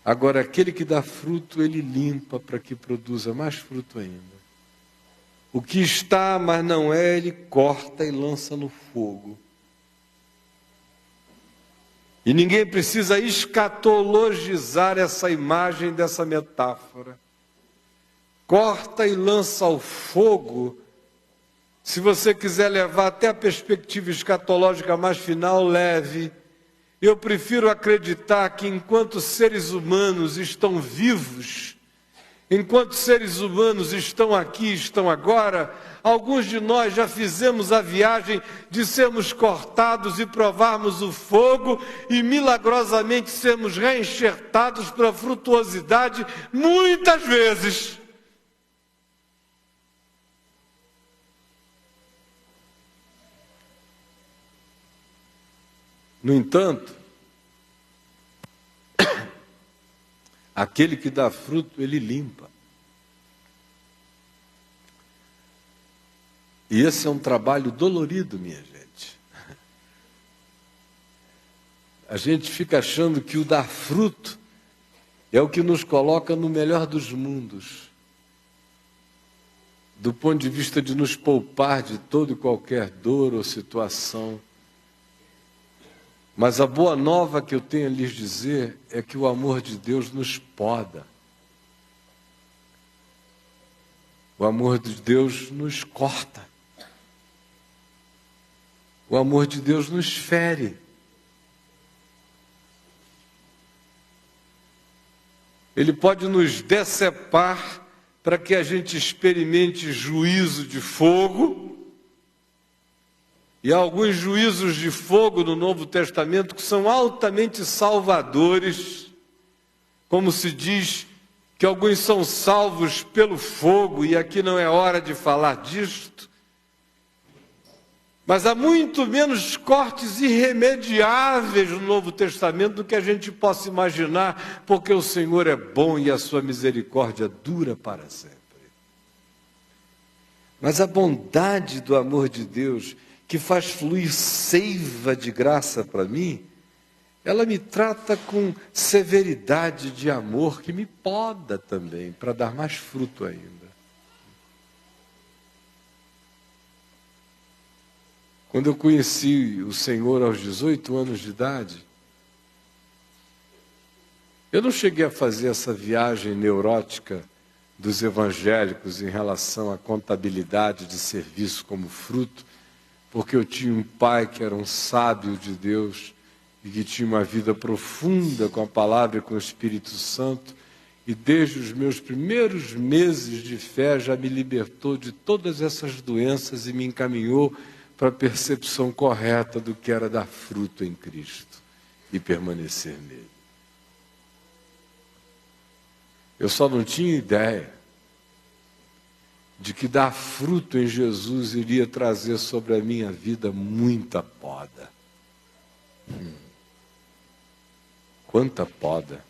Agora, aquele que dá fruto, ele limpa para que produza mais fruto ainda. O que está, mas não é, ele corta e lança no fogo. E ninguém precisa escatologizar essa imagem dessa metáfora. Corta e lança ao fogo Se você quiser levar até a perspectiva escatológica mais final, leve. Eu prefiro acreditar que enquanto seres humanos estão vivos, enquanto seres humanos estão aqui, estão agora, alguns de nós já fizemos a viagem de sermos cortados e provarmos o fogo e milagrosamente sermos reenxertados pela frutuosidade muitas vezes. No entanto, aquele que dá fruto, ele limpa. E esse é um trabalho dolorido, minha gente. A gente fica achando que o dar fruto é o que nos coloca no melhor dos mundos, do ponto de vista de nos poupar de toda e qualquer dor ou situação. Mas a boa nova que eu tenho a lhes dizer é que o amor de Deus nos poda. O amor de Deus nos corta. O amor de Deus nos fere. Ele pode nos decepar para que a gente experimente juízo de fogo. E há alguns juízos de fogo no Novo Testamento que são altamente salvadores, como se diz que alguns são salvos pelo fogo, e aqui não é hora de falar disto. Mas há muito menos cortes irremediáveis no Novo Testamento do que a gente possa imaginar, porque o Senhor é bom e a sua misericórdia dura para sempre. Mas a bondade do amor de Deus, que faz fluir seiva de graça para mim, ela me trata com severidade de amor que me poda também, para dar mais fruto ainda. Quando eu conheci o Senhor aos 18 anos de idade, eu não cheguei a fazer essa viagem neurótica dos evangélicos em relação à contabilidade de serviço como fruto, porque eu tinha um pai que era um sábio de Deus e que tinha uma vida profunda com a palavra e com o Espírito Santo, e desde os meus primeiros meses de fé já me libertou de todas essas doenças e me encaminhou para a percepção correta do que era dar fruto em Cristo e permanecer nele. Eu só não tinha ideia de que dar fruto em Jesus iria trazer sobre a minha vida muita poda. Quanta poda!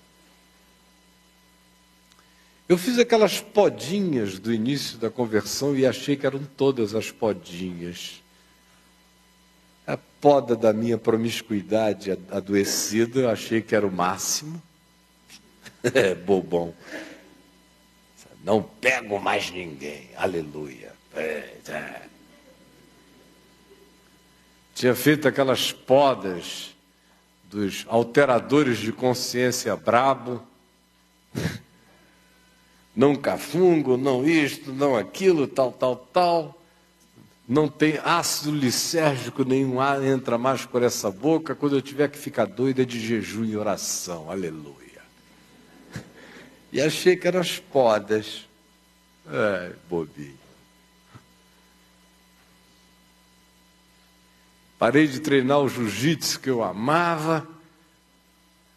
Eu fiz aquelas podinhas do início da conversão e achei que eram todas as podinhas. A poda da minha promiscuidade adoecida, eu achei que era o máximo. Bobão. Não pego mais ninguém, aleluia. Tinha feito aquelas podas dos alteradores de consciência brabo. Não cafungo, não isto, não aquilo, tal. Não tem ácido lisérgico nenhum, entra mais por essa boca. Quando eu tiver que ficar doida, é de jejum e oração, aleluia. E achei que eram as podas. Bobinho. Parei de treinar o jiu-jitsu que eu amava.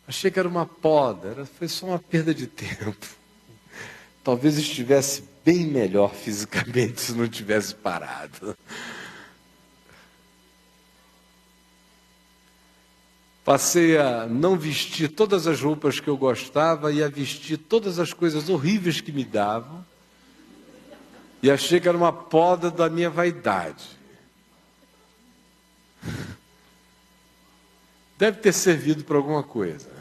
Achei que era uma poda, foi só uma perda de tempo. Talvez estivesse bem melhor fisicamente se não tivesse parado. Passei a não vestir todas as roupas que eu gostava e a vestir todas as coisas horríveis que me davam. E achei que era uma poda da minha vaidade. Deve ter servido para alguma coisa.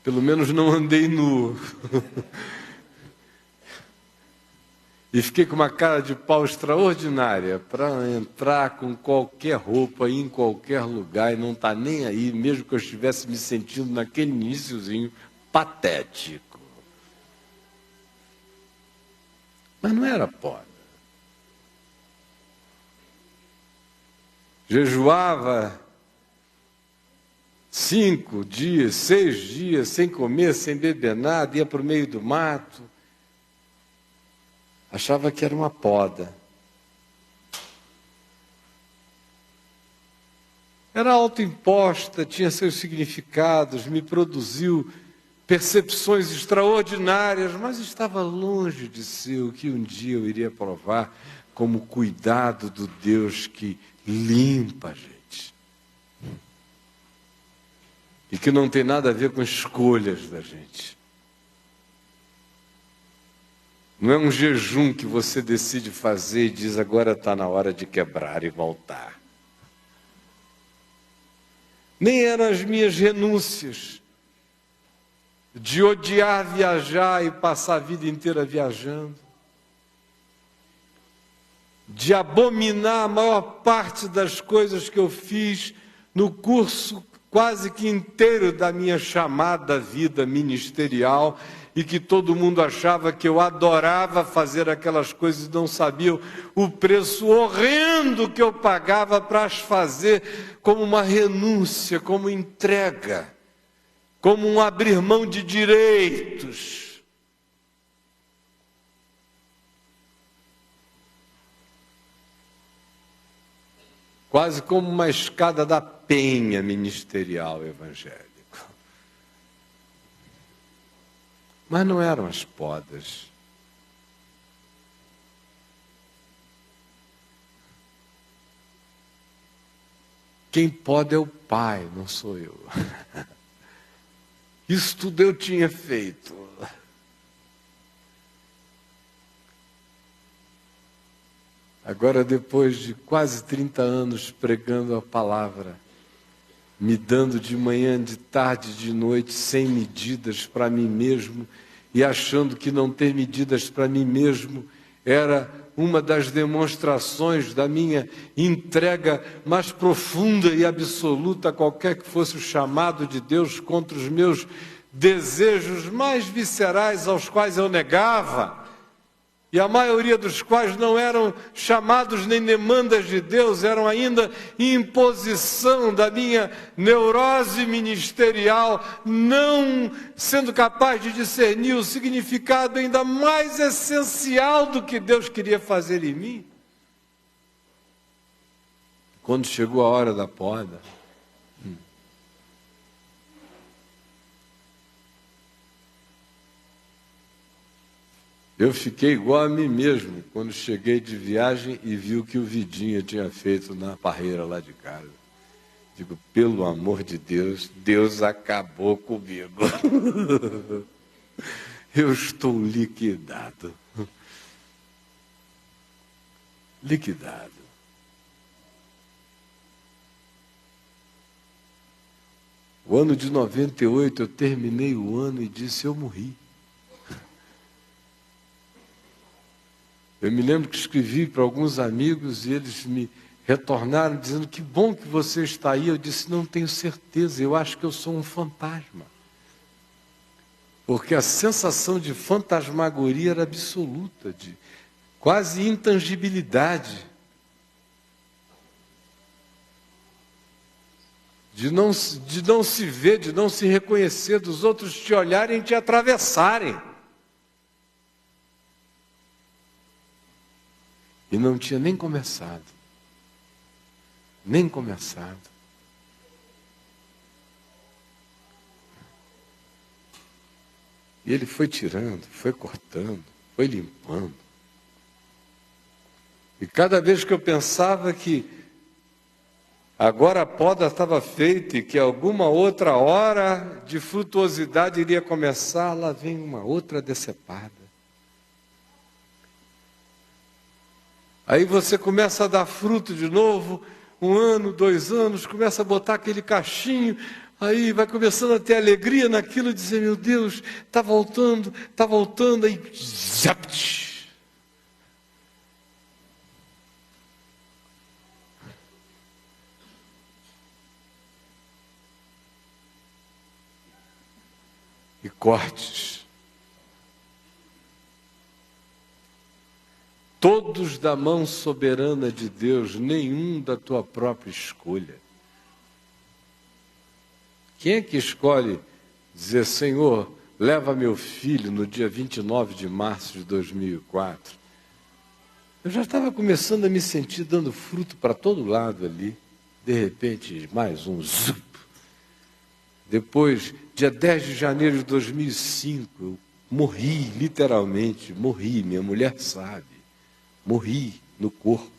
Pelo menos não andei nu. E fiquei com uma cara de pau extraordinária para entrar com qualquer roupa em qualquer lugar e não estar nem aí, mesmo que eu estivesse me sentindo naquele iniciozinho patético. Mas não era poda. jejuava 5 dias, 6 dias, sem comer, sem beber nada, ia para o meio do mato. Achava que era uma poda. Era autoimposta, tinha seus significados, me produziu percepções extraordinárias, mas estava longe de ser o que um dia eu iria provar como cuidado do Deus que limpa a gente. E que não tem nada a ver com escolhas da gente. Não é um jejum que você decide fazer e diz, agora está na hora de quebrar e voltar. Nem eram as minhas renúncias de odiar viajar e passar a vida inteira viajando, de abominar a maior parte das coisas que eu fiz no curso quase que inteiro da minha chamada vida ministerial, e que todo mundo achava que eu adorava fazer aquelas coisas e não sabiam o preço horrendo que eu pagava para as fazer como uma renúncia, como entrega, como um abrir mão de direitos. Quase como uma escada da penha ministerial evangélica. Mas não eram as podas. Quem poda é o Pai, não sou eu. Isso tudo eu tinha feito. Agora, depois de quase 30 anos pregando a palavra, me dando de manhã, de tarde, de noite, sem medidas para mim mesmo, e achando que não ter medidas para mim mesmo era uma das demonstrações da minha entrega mais profunda e absoluta, qualquer que fosse o chamado de Deus, contra os meus desejos mais viscerais, aos quais eu negava, e a maioria dos quais não eram chamados nem demandas de Deus, eram ainda imposição da minha neurose ministerial, não sendo capaz de discernir o significado ainda mais essencial do que Deus queria fazer em mim. Quando chegou a hora da poda, eu fiquei igual a mim mesmo, quando cheguei de viagem e vi o que o Vidinha tinha feito na parreira lá de casa. Digo, pelo amor de Deus, Deus acabou comigo. Eu estou liquidado. Liquidado. O ano de 98, eu terminei o ano e disse, eu morri. Eu me lembro que escrevi para alguns amigos e eles me retornaram dizendo, que bom que você está aí. Eu disse, não tenho certeza, eu acho que eu sou um fantasma. Porque a sensação de fantasmagoria era absoluta, de quase intangibilidade. De não se ver, de não se reconhecer, dos outros te olharem e te atravessarem. E não tinha nem começado. Nem começado. E ele foi tirando, foi cortando, foi limpando. E cada vez que eu pensava que agora a poda estava feita e que alguma outra hora de frutuosidade iria começar, lá vem uma outra decepada. Aí você começa a dar fruto de novo, 1 ano, 2 anos, começa a botar aquele cachinho, aí vai começando a ter alegria naquilo, dizer, meu Deus, está voltando, aí zapt. E cortes. todos da mão soberana de Deus, nenhum da tua própria escolha. Quem é que escolhe dizer, Senhor, leva meu filho no dia 29 de março de 2004? Eu já estava começando a me sentir dando fruto para todo lado ali. De repente, mais um zup. Depois, dia 10 de janeiro de 2005, eu morri, literalmente, morri, minha mulher sabe. Morri no corpo.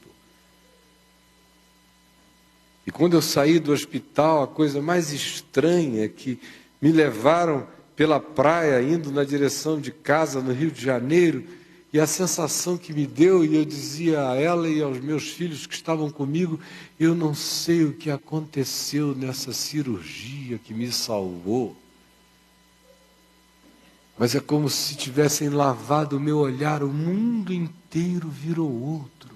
E quando eu saí do hospital, a coisa mais estranha é que me levaram pela praia, indo na direção de casa, no Rio de Janeiro, e a sensação que me deu, e eu dizia a ela e aos meus filhos que estavam comigo, eu não sei o que aconteceu nessa cirurgia que me salvou, mas é como se tivessem lavado o meu olhar, o mundo inteiro virou outro.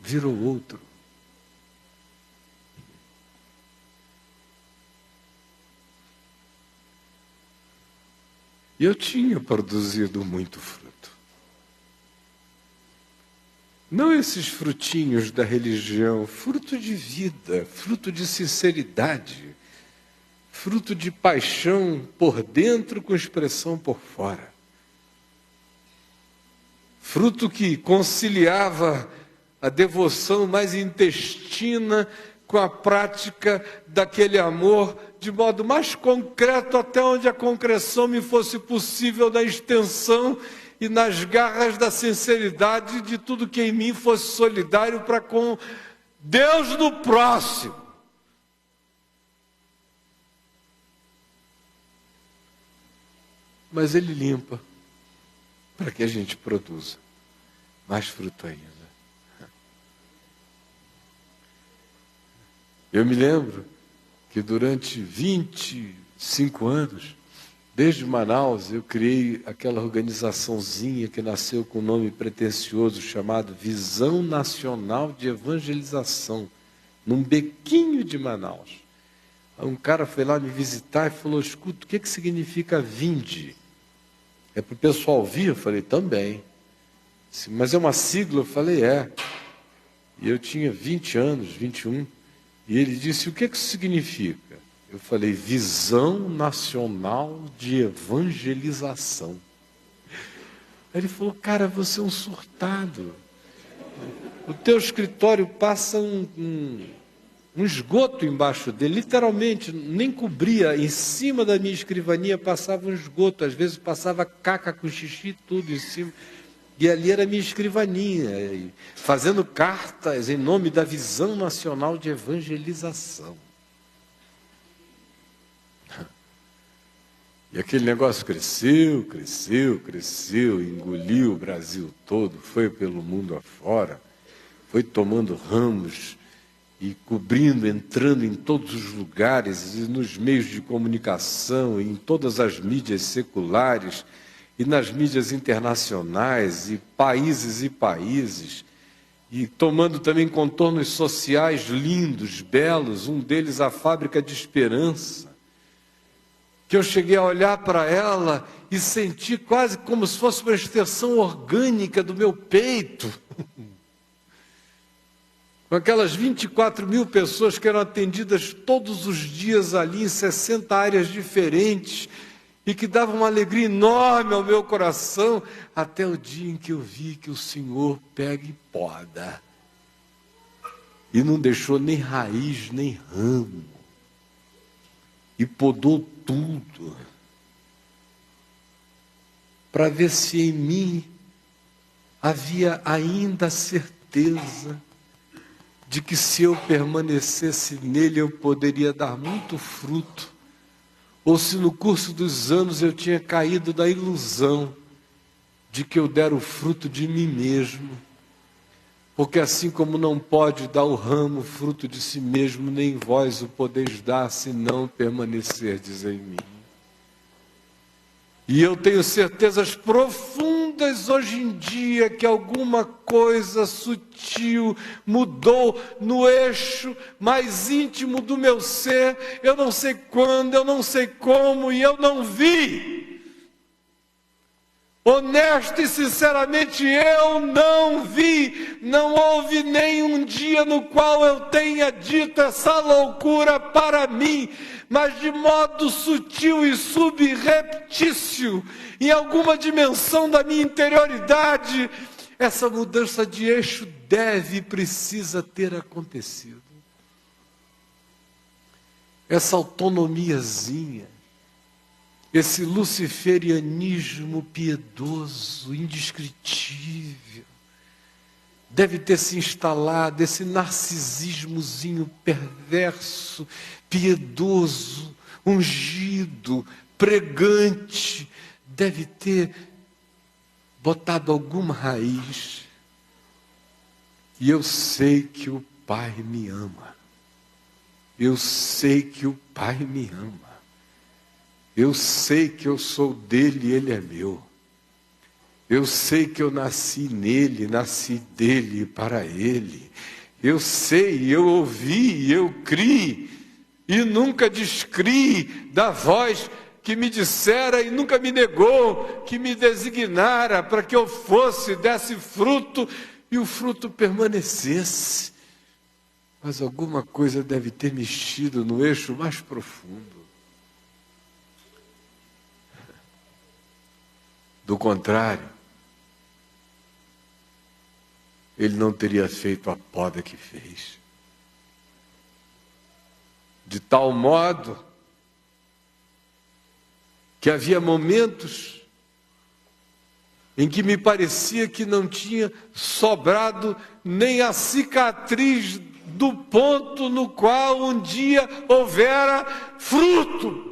Virou outro. E eu tinha produzido muito fruto. Não esses frutinhos da religião, fruto de vida, fruto de sinceridade, fruto de paixão por dentro com expressão por fora. Fruto que conciliava a devoção mais intestina com a prática daquele amor de modo mais concreto, até onde a concreção me fosse possível, na extensão e nas garras da sinceridade de tudo que em mim fosse solidário para com Deus do próximo. Mas Ele limpa para que a gente produza mais fruto ainda. Eu me lembro que durante 25 anos, desde Manaus, eu criei aquela organizaçãozinha que nasceu com um nome pretensioso chamado Visão Nacional de Evangelização, num bequinho de Manaus. Um cara foi lá me visitar e falou, escuta, o que significa vinde? É para o pessoal vir? Eu falei, também. Mas é uma sigla? Eu falei, é. E eu tinha 20 anos, 21. E ele disse, o que isso significa? Eu falei, Visão Nacional de Evangelização. Aí ele falou, cara, você é um surtado. O teu escritório passa um esgoto embaixo dele, literalmente, nem cobria, em cima da minha escrivaninha passava um esgoto, às vezes passava caca com xixi, tudo em cima. E ali era a minha escrivaninha, fazendo cartas em nome da Visão Nacional de Evangelização. E aquele negócio cresceu, engoliu o Brasil todo, foi pelo mundo afora, foi tomando ramos e cobrindo, entrando em todos os lugares, e nos meios de comunicação, em todas as mídias seculares, e nas mídias internacionais, e países, e tomando também contornos sociais lindos, belos, um deles a Fábrica de Esperança, que eu cheguei a olhar para ela e senti quase como se fosse uma extensão orgânica do meu peito, com aquelas 24 mil pessoas que eram atendidas todos os dias ali, em 60 áreas diferentes, e que dava uma alegria enorme ao meu coração, até o dia em que eu vi que o Senhor pega e poda, e não deixou nem raiz, nem ramo, e podou tudo, para ver se em mim havia ainda a certeza de que se eu permanecesse nele eu poderia dar muito fruto, ou se no curso dos anos eu tinha caído da ilusão de que eu dera o fruto de mim mesmo, porque assim como não pode dar o ramo fruto de si mesmo, nem vós o podeis dar, se não permanecerdes em mim. E eu tenho certezas profundas hoje em dia que alguma coisa sutil mudou no eixo mais íntimo do meu ser. Eu não sei quando, eu não sei como, e eu não vi. Honesto e sinceramente, eu não vi, não houve nenhum dia no qual eu tenha dito essa loucura para mim, mas de modo sutil e subreptício, em alguma dimensão da minha interioridade, essa mudança de eixo deve e precisa ter acontecido. Essa autonomiazinha, esse luciferianismo piedoso, indescritível, deve ter se instalado, esse narcisismozinho perverso, piedoso, ungido, pregante, deve ter botado alguma raiz. E eu sei que o Pai me ama. Eu sei que o Pai me ama. Eu sei que eu sou dele e ele é meu. Eu sei que eu nasci nele, nasci dele e para ele. Eu sei, eu ouvi, eu criei e nunca descri da voz que me dissera e nunca me negou, que me designara para que eu fosse, desse fruto e o fruto permanecesse. Mas alguma coisa deve ter mexido no eixo mais profundo. Do contrário, ele não teria feito a poda que fez. De tal modo que havia momentos em que me parecia que não tinha sobrado nem a cicatriz do ponto no qual um dia houvera fruto.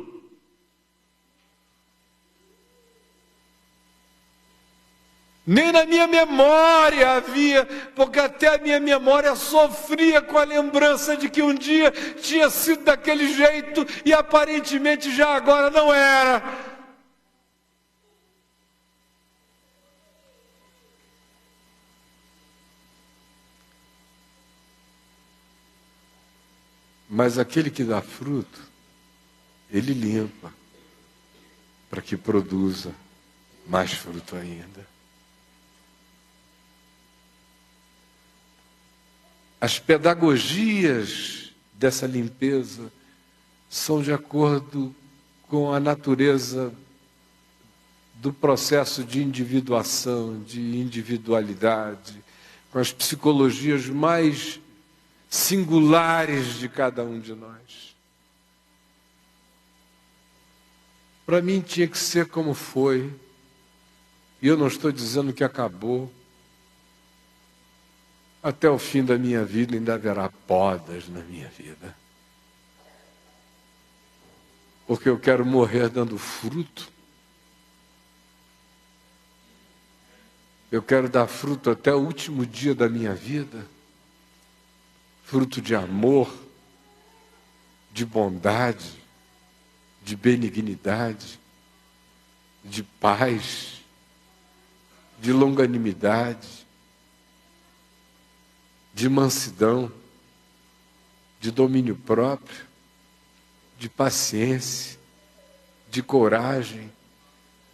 Nem na minha memória havia, porque até a minha memória sofria com a lembrança de que um dia tinha sido daquele jeito e aparentemente já agora não era. Mas aquele que dá fruto, ele limpa para que produza mais fruto ainda. As pedagogias dessa limpeza são de acordo com a natureza do processo de individuação, de individualidade, com as psicologias mais singulares de cada um de nós. Para mim tinha que ser como foi, e eu não estou dizendo que acabou. Até o fim da minha vida ainda haverá podas na minha vida. Porque eu quero morrer dando fruto. Eu quero dar fruto até o último dia da minha vida. Fruto de amor, de bondade, de benignidade, de paz, de longanimidade, de mansidão, de domínio próprio, de paciência, de coragem,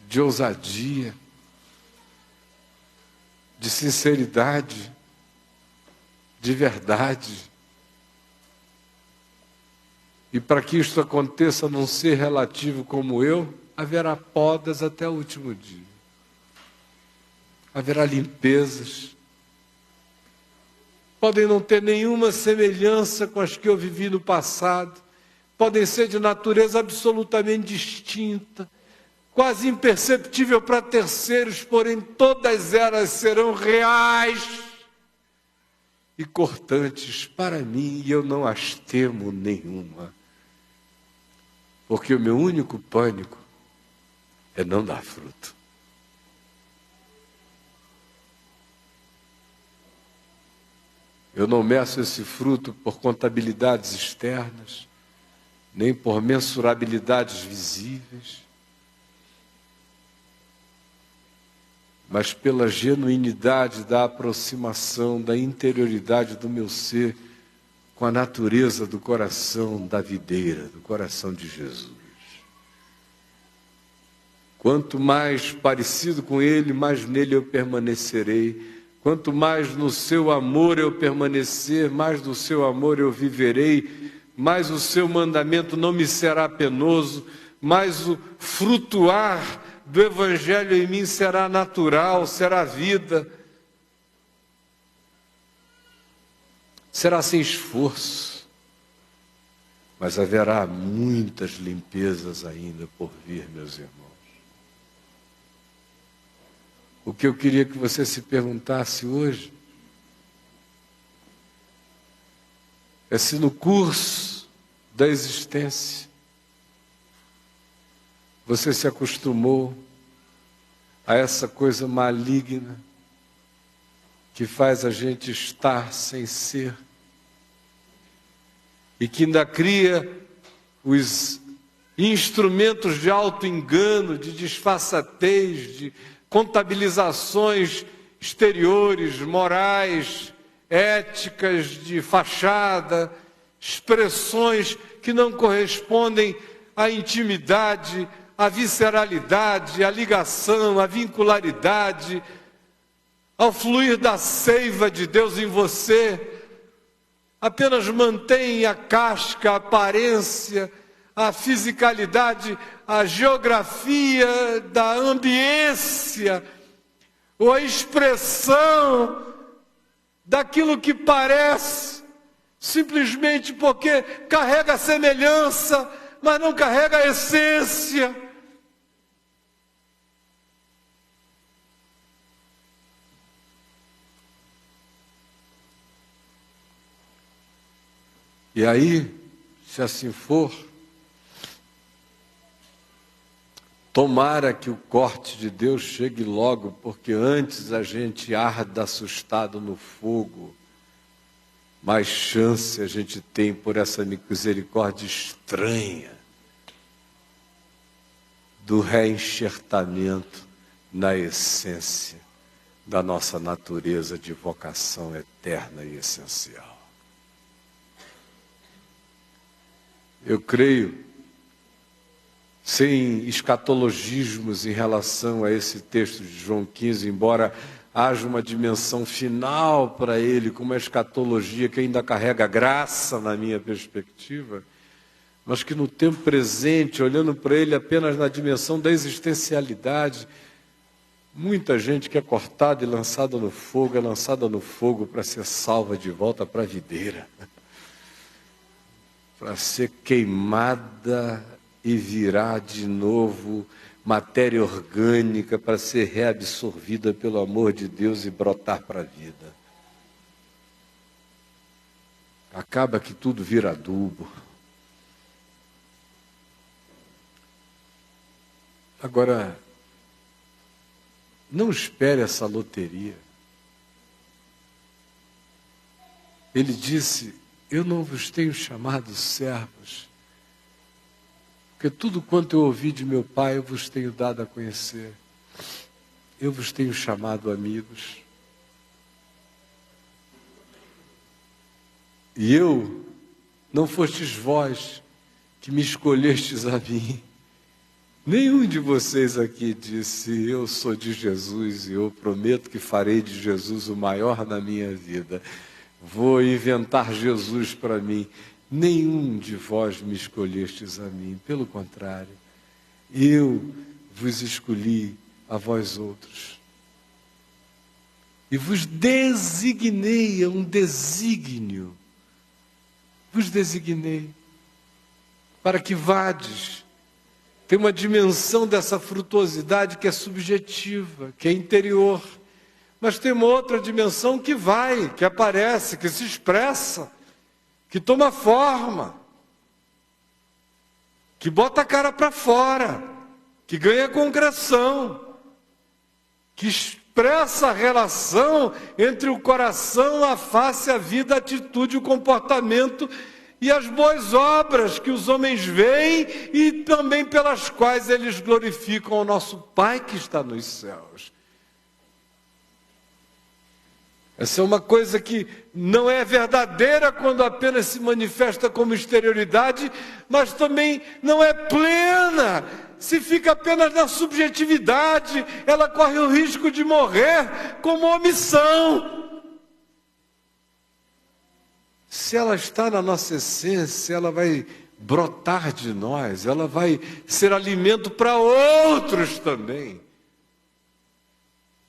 de ousadia, de sinceridade, de verdade. E para que isto aconteça num ser relativo como eu, haverá podas até o último dia. Haverá limpezas. Podem não ter nenhuma semelhança com as que eu vivi no passado. Podem ser de natureza absolutamente distinta, quase imperceptível para terceiros, porém todas elas serão reais e cortantes para mim, e eu não as temo nenhuma. Porque o meu único pânico é não dar fruto. Eu não meço esse fruto por contabilidades externas, nem por mensurabilidades visíveis, mas pela genuinidade da aproximação, da interioridade do meu ser com a natureza do coração da videira, do coração de Jesus. Quanto mais parecido com Ele, mais nele eu permanecerei. Quanto mais no seu amor eu permanecer, mais do seu amor eu viverei, mais o seu mandamento não me será penoso, mais o frutuar do Evangelho em mim será natural, será vida, será sem esforço, mas haverá muitas limpezas ainda por vir, meus irmãos. O que eu queria que você se perguntasse hoje é se no curso da existência você se acostumou a essa coisa maligna que faz a gente estar sem ser e que ainda cria os instrumentos de auto-engano, de disfarçatez, de contabilizações exteriores, morais, éticas, de fachada, expressões que não correspondem à intimidade, à visceralidade, à ligação, à vincularidade, ao fluir da seiva de Deus em você. Apenas mantém a casca, a aparência, a fisicalidade, a geografia da ambiência, ou a expressão daquilo que parece, simplesmente porque carrega a semelhança, mas não carrega a essência. E aí, se assim for, tomara que o corte de Deus chegue logo, porque antes a gente arda assustado no fogo, mais chance a gente tem por essa misericórdia estranha do reenxertamento na essência da nossa natureza de vocação eterna e essencial. Eu creio, sem escatologismos em relação a esse texto de João 15, embora haja uma dimensão final para ele, como a escatologia que ainda carrega graça na minha perspectiva, mas que no tempo presente, olhando para ele apenas na dimensão da existencialidade, muita gente que é cortada e lançada no fogo, é lançada no fogo para ser salva de volta para a videira, para ser queimada e virar de novo matéria orgânica para ser reabsorvida pelo amor de Deus e brotar para a vida. Acaba que tudo vira adubo. Agora, não espere essa loteria. Ele disse: eu não vos tenho chamado servos, porque tudo quanto eu ouvi de meu Pai eu vos tenho dado a conhecer. Eu vos tenho chamado amigos. E não fostes vós que me escolhestes a mim. Nenhum de vocês aqui disse: eu sou de Jesus e eu prometo que farei de Jesus o maior na minha vida. Vou inventar Jesus para mim. Nenhum de vós me escolhestes a mim. Pelo contrário, eu vos escolhi a vós outros. E vos designei, é um desígnio. Vos designei para que vades. Tem uma dimensão dessa frutuosidade que é subjetiva, que é interior. Mas tem uma outra dimensão que vai, que aparece, que se expressa, que toma forma, que bota a cara para fora, que ganha concreção, que expressa a relação entre o coração, a face, a vida, a atitude, o comportamento e as boas obras que os homens veem e também pelas quais eles glorificam ao nosso Pai que está nos céus. Essa é uma coisa que não é verdadeira quando apenas se manifesta como exterioridade, mas também não é plena. Se fica apenas na subjetividade, ela corre o risco de morrer como omissão. Se ela está na nossa essência, ela vai brotar de nós, ela vai ser alimento para outros também.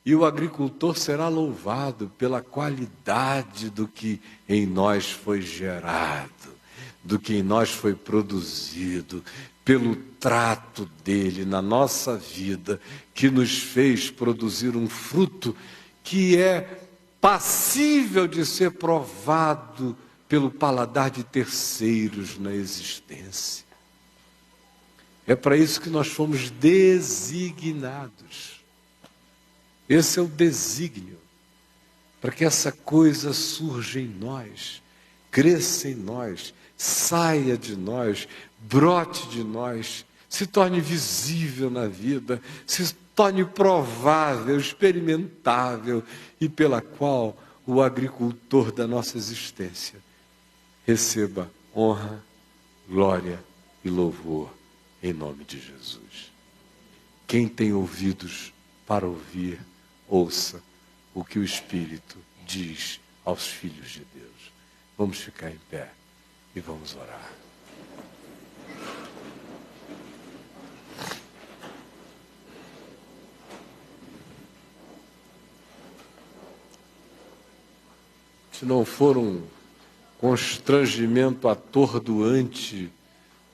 E o agricultor será louvado pela qualidade do que em nós foi gerado, do que em nós foi produzido, pelo trato dele na nossa vida, que nos fez produzir um fruto que é passível de ser provado pelo paladar de terceiros na existência. É para isso que nós fomos designados. Esse é o desígnio, para que essa coisa surja em nós, cresça em nós, saia de nós, brote de nós, se torne visível na vida, se torne provável, experimentável, e pela qual o agricultor da nossa existência receba honra, glória e louvor em nome de Jesus. Quem tem ouvidos para ouvir, ouça o que o Espírito diz aos filhos de Deus. Vamos ficar em pé e vamos orar. Se não for um constrangimento atordoante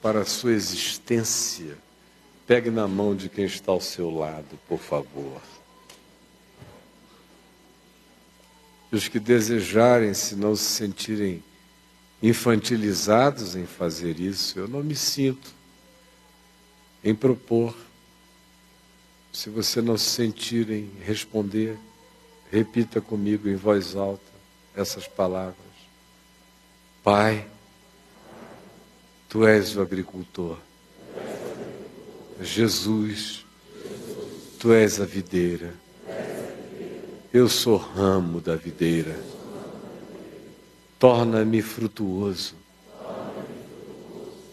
para a sua existência, pegue na mão de quem está ao seu lado, por favor. E os que desejarem, se não se sentirem infantilizados em fazer isso, eu não me sinto em propor. Se você não se sentir em responder, repita comigo em voz alta essas palavras. Pai, Tu és o agricultor. Jesus, Tu és a videira. Eu sou ramo da videira. Torna-me frutuoso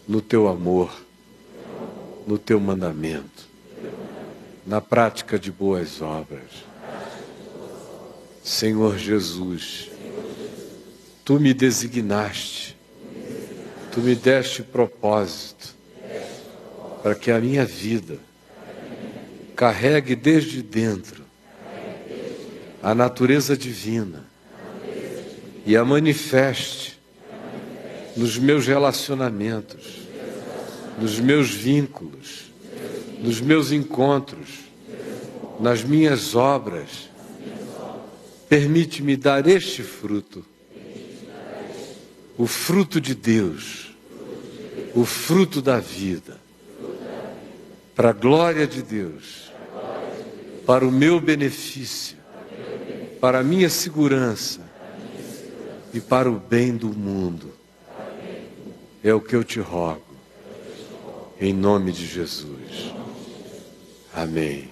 no Teu amor, no Teu mandamento, na prática de boas obras. Senhor Jesus, Tu me designaste, Tu me deste propósito para que a minha vida carregue desde dentro a natureza divina e a manifeste nos meus relacionamentos, nos meus vínculos, nos meus encontros, nas minhas obras. Permite-me dar este fruto, o fruto de Deus, o fruto da vida, para a glória de Deus, para o meu benefício, para a minha segurança e para o bem do mundo. É o que eu te rogo, em nome de Jesus. Amém.